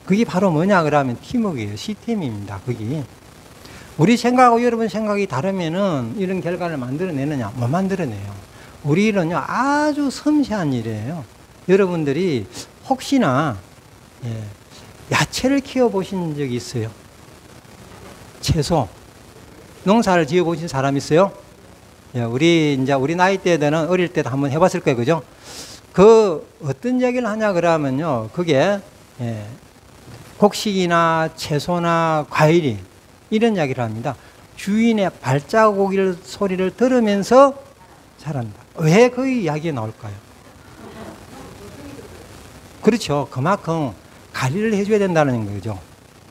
그게 바로 뭐냐 그러면 팀워크예요. 시스템입니다. 그게. 우리 생각하고 여러분 생각이 다르면은 이런 결과를 만들어내느냐? 못 만들어내요. 우리 일은요, 아주 섬세한 일이에요. 여러분들이 혹시나, 예, 야채를 키워보신 적이 있어요? 채소. 농사를 지어보신 사람 있어요? 예, 우리 나이 때는 어릴 때도 한번 해봤을 거예요. 그죠? 그 어떤 얘기를 하냐 그러면요. 그게, 예, 곡식이나 채소나 과일이 이런 이야기를 합니다. 주인의 발자국 소리를 들으면서 자란다. 왜 그 이야기가 나올까요? 그렇죠. 그만큼 관리를 해줘야 된다는 거죠.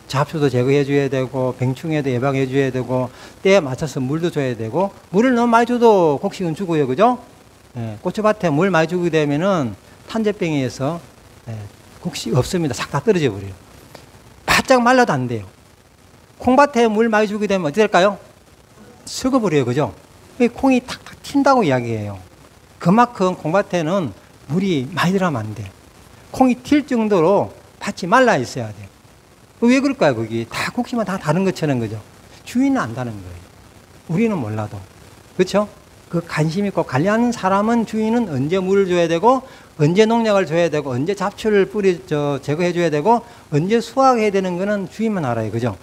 잡초도 제거해줘야 되고, 병충해도 예방해줘야 되고, 때에 맞춰서 물도 줘야 되고, 물을 너무 많이 줘도 곡식은 죽어요. 그죠? 예, 고추밭에 물 많이 주게 되면은 탄저병에 의해서, 예, 곡식 없습니다. 싹 다 떨어져 버려요. 바짝 말라도 안 돼요. 콩밭에 물 많이 주게 되면 어떻게 될까요? 썩어버려요. 그죠? 콩이 탁탁 튄다고 이야기해요. 그만큼 콩밭에는 물이 많이 들어가면 안 돼요. 콩이 튈 정도로 밭이 말라 있어야 돼요. 왜 그럴까요? 거기 다 곡식만 다 다른 것처럼. 그죠? 주인은 안다는 거예요. 우리는 몰라도. 그렇죠? 그 관심 있고 관리하는 사람은, 주인은 언제 물을 줘야 되고, 언제 농약을 줘야 되고, 언제 잡초를 제거해 줘야 되고, 언제 수확해야 되는 거는 주인만 알아요. 그죠?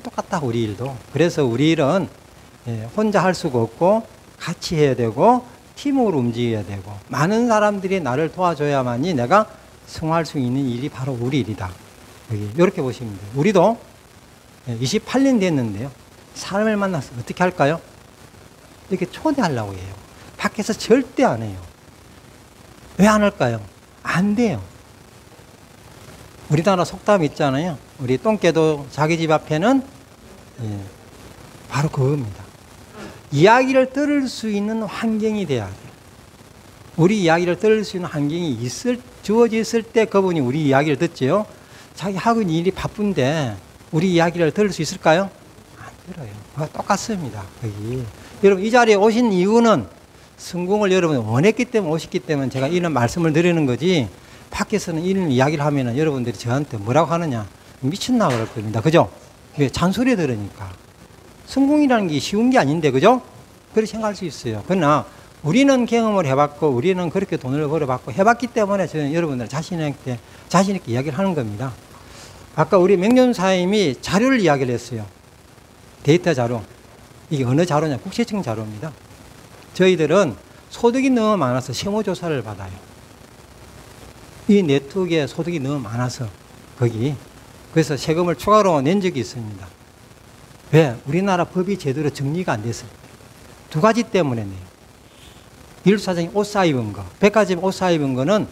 똑같다, 우리 일도. 그래서 우리 일은, 예, 혼자 할 수가 없고 같이 해야 되고 팀으로 움직여야 되고, 많은 사람들이 나를 도와줘야만이 내가 성공할 수 있는 일이 바로 우리 일이다. 이렇게 보시면 돼요. 우리도 28년 됐는데요. 사람을 만나서 어떻게 할까요? 이렇게 초대하려고 해요. 밖에서 절대 안 해요. 왜 안 할까요? 안 돼요. 우리나라 속담 있잖아요. 우리 똥개도 자기 집 앞에는, 예, 바로 그겁니다. 이야기를 들을 수 있는 환경이 돼야 돼요. 우리 이야기를 들을 수 있는 환경이 주어졌을 때 그분이 우리 이야기를 듣지요. 자기 하고 있는 일이 바쁜데 우리 이야기를 들을 수 있을까요? 안 들어요. 똑같습니다. 여기. 여러분, 이 자리에 오신 이유는 성공을 여러분이 원했기 때문에 오셨기 때문에 제가 이런 말씀을 드리는 거지, 밖에서는 이런 이야기를 하면은 여러분들이 저한테 뭐라고 하느냐, 미쳤나 그럴 겁니다. 그죠? 왜? 잔소리 들으니까. 성공이라는 게 쉬운 게 아닌데, 그죠? 그렇게 생각할 수 있어요. 그러나 우리는 경험을 해봤고, 우리는 그렇게 돈을 벌어봤고 해봤기 때문에 저는 여러분들 자신 있게 이야기를 하는 겁니다. 아까 우리 명륜사님이 자료를 이야기를 했어요. 데이터 자료. 이게 어느 자료냐? 국세청 자료입니다. 저희들은 소득이 너무 많아서 세무조사를 받아요. 이 네트워크에 소득이 너무 많아서 거기. 그래서 세금을 추가로 낸 적이 있습니다. 왜? 우리나라 법이 제대로 정리가 안 됐어요. 두 가지 때문에 내요. 일사장이 옷 사입은 거, 백화점 옷 사입은 거는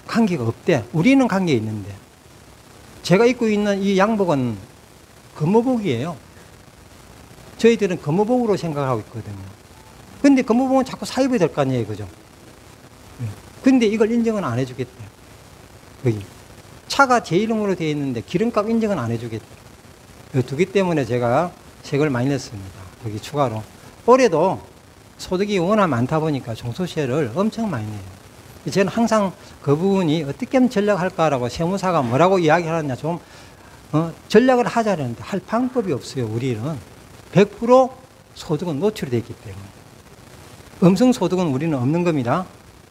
관계가 없대. 우리는 관계 있는데. 제가 입고 있는 이 양복은 근무복이에요. 저희들은 근무복으로 생각하고 있거든요. 근데 근무복은 자꾸 사입어야 될 거 아니에요. 그죠? 근데 이걸 인정은 안 해주겠대요. 여기. 차가 제 이름으로 되어 있는데 기름값 인정은 안 해주겠대요. 이 두 개 때문에 제가 세금을 많이 냈습니다. 여기 추가로. 올해도 소득이 워낙 많다 보니까 종소세를 엄청 많이 내요. 저는 항상 그 부분이 어떻게 하면 전략할까라고 세무사가 뭐라고 이야기하느냐, 좀 전략을 하자는데 할 방법이 없어요. 우리는 100% 소득은 노출이 되기 때문에. 음성 소득은 우리는 없는 겁니다.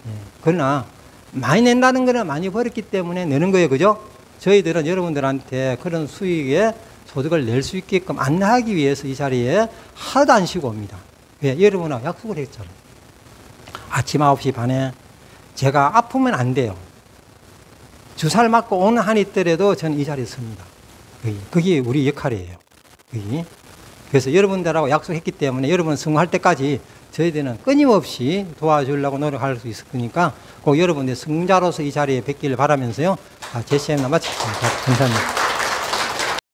예. 그러나 많이 낸다는 거는 많이 벌었기 때문에 내는 거예요. 그죠? 저희들은 여러분들한테 그런 수익에 소득을 낼 수 있게끔 안내하기 위해서 이 자리에 하나도 안 쉬고 옵니다. 왜? 여러분하고 약속을 했잖아요. 아침 9시 반에 제가 아프면 안 돼요. 주사를 맞고 오는 한이 있더라도 저는 이 자리에 섭니다. 그게 우리 역할이에요. 그래서 여러분들하고 약속했기 때문에 여러분 성공할 때까지 저희들은 끊임없이 도와주려고 노력할 수 있을 거니까 꼭 여러분들 성자로서 이 자리에 뵙기를 바라면서요. 제 시간을 마치겠습니다. 감사합니다.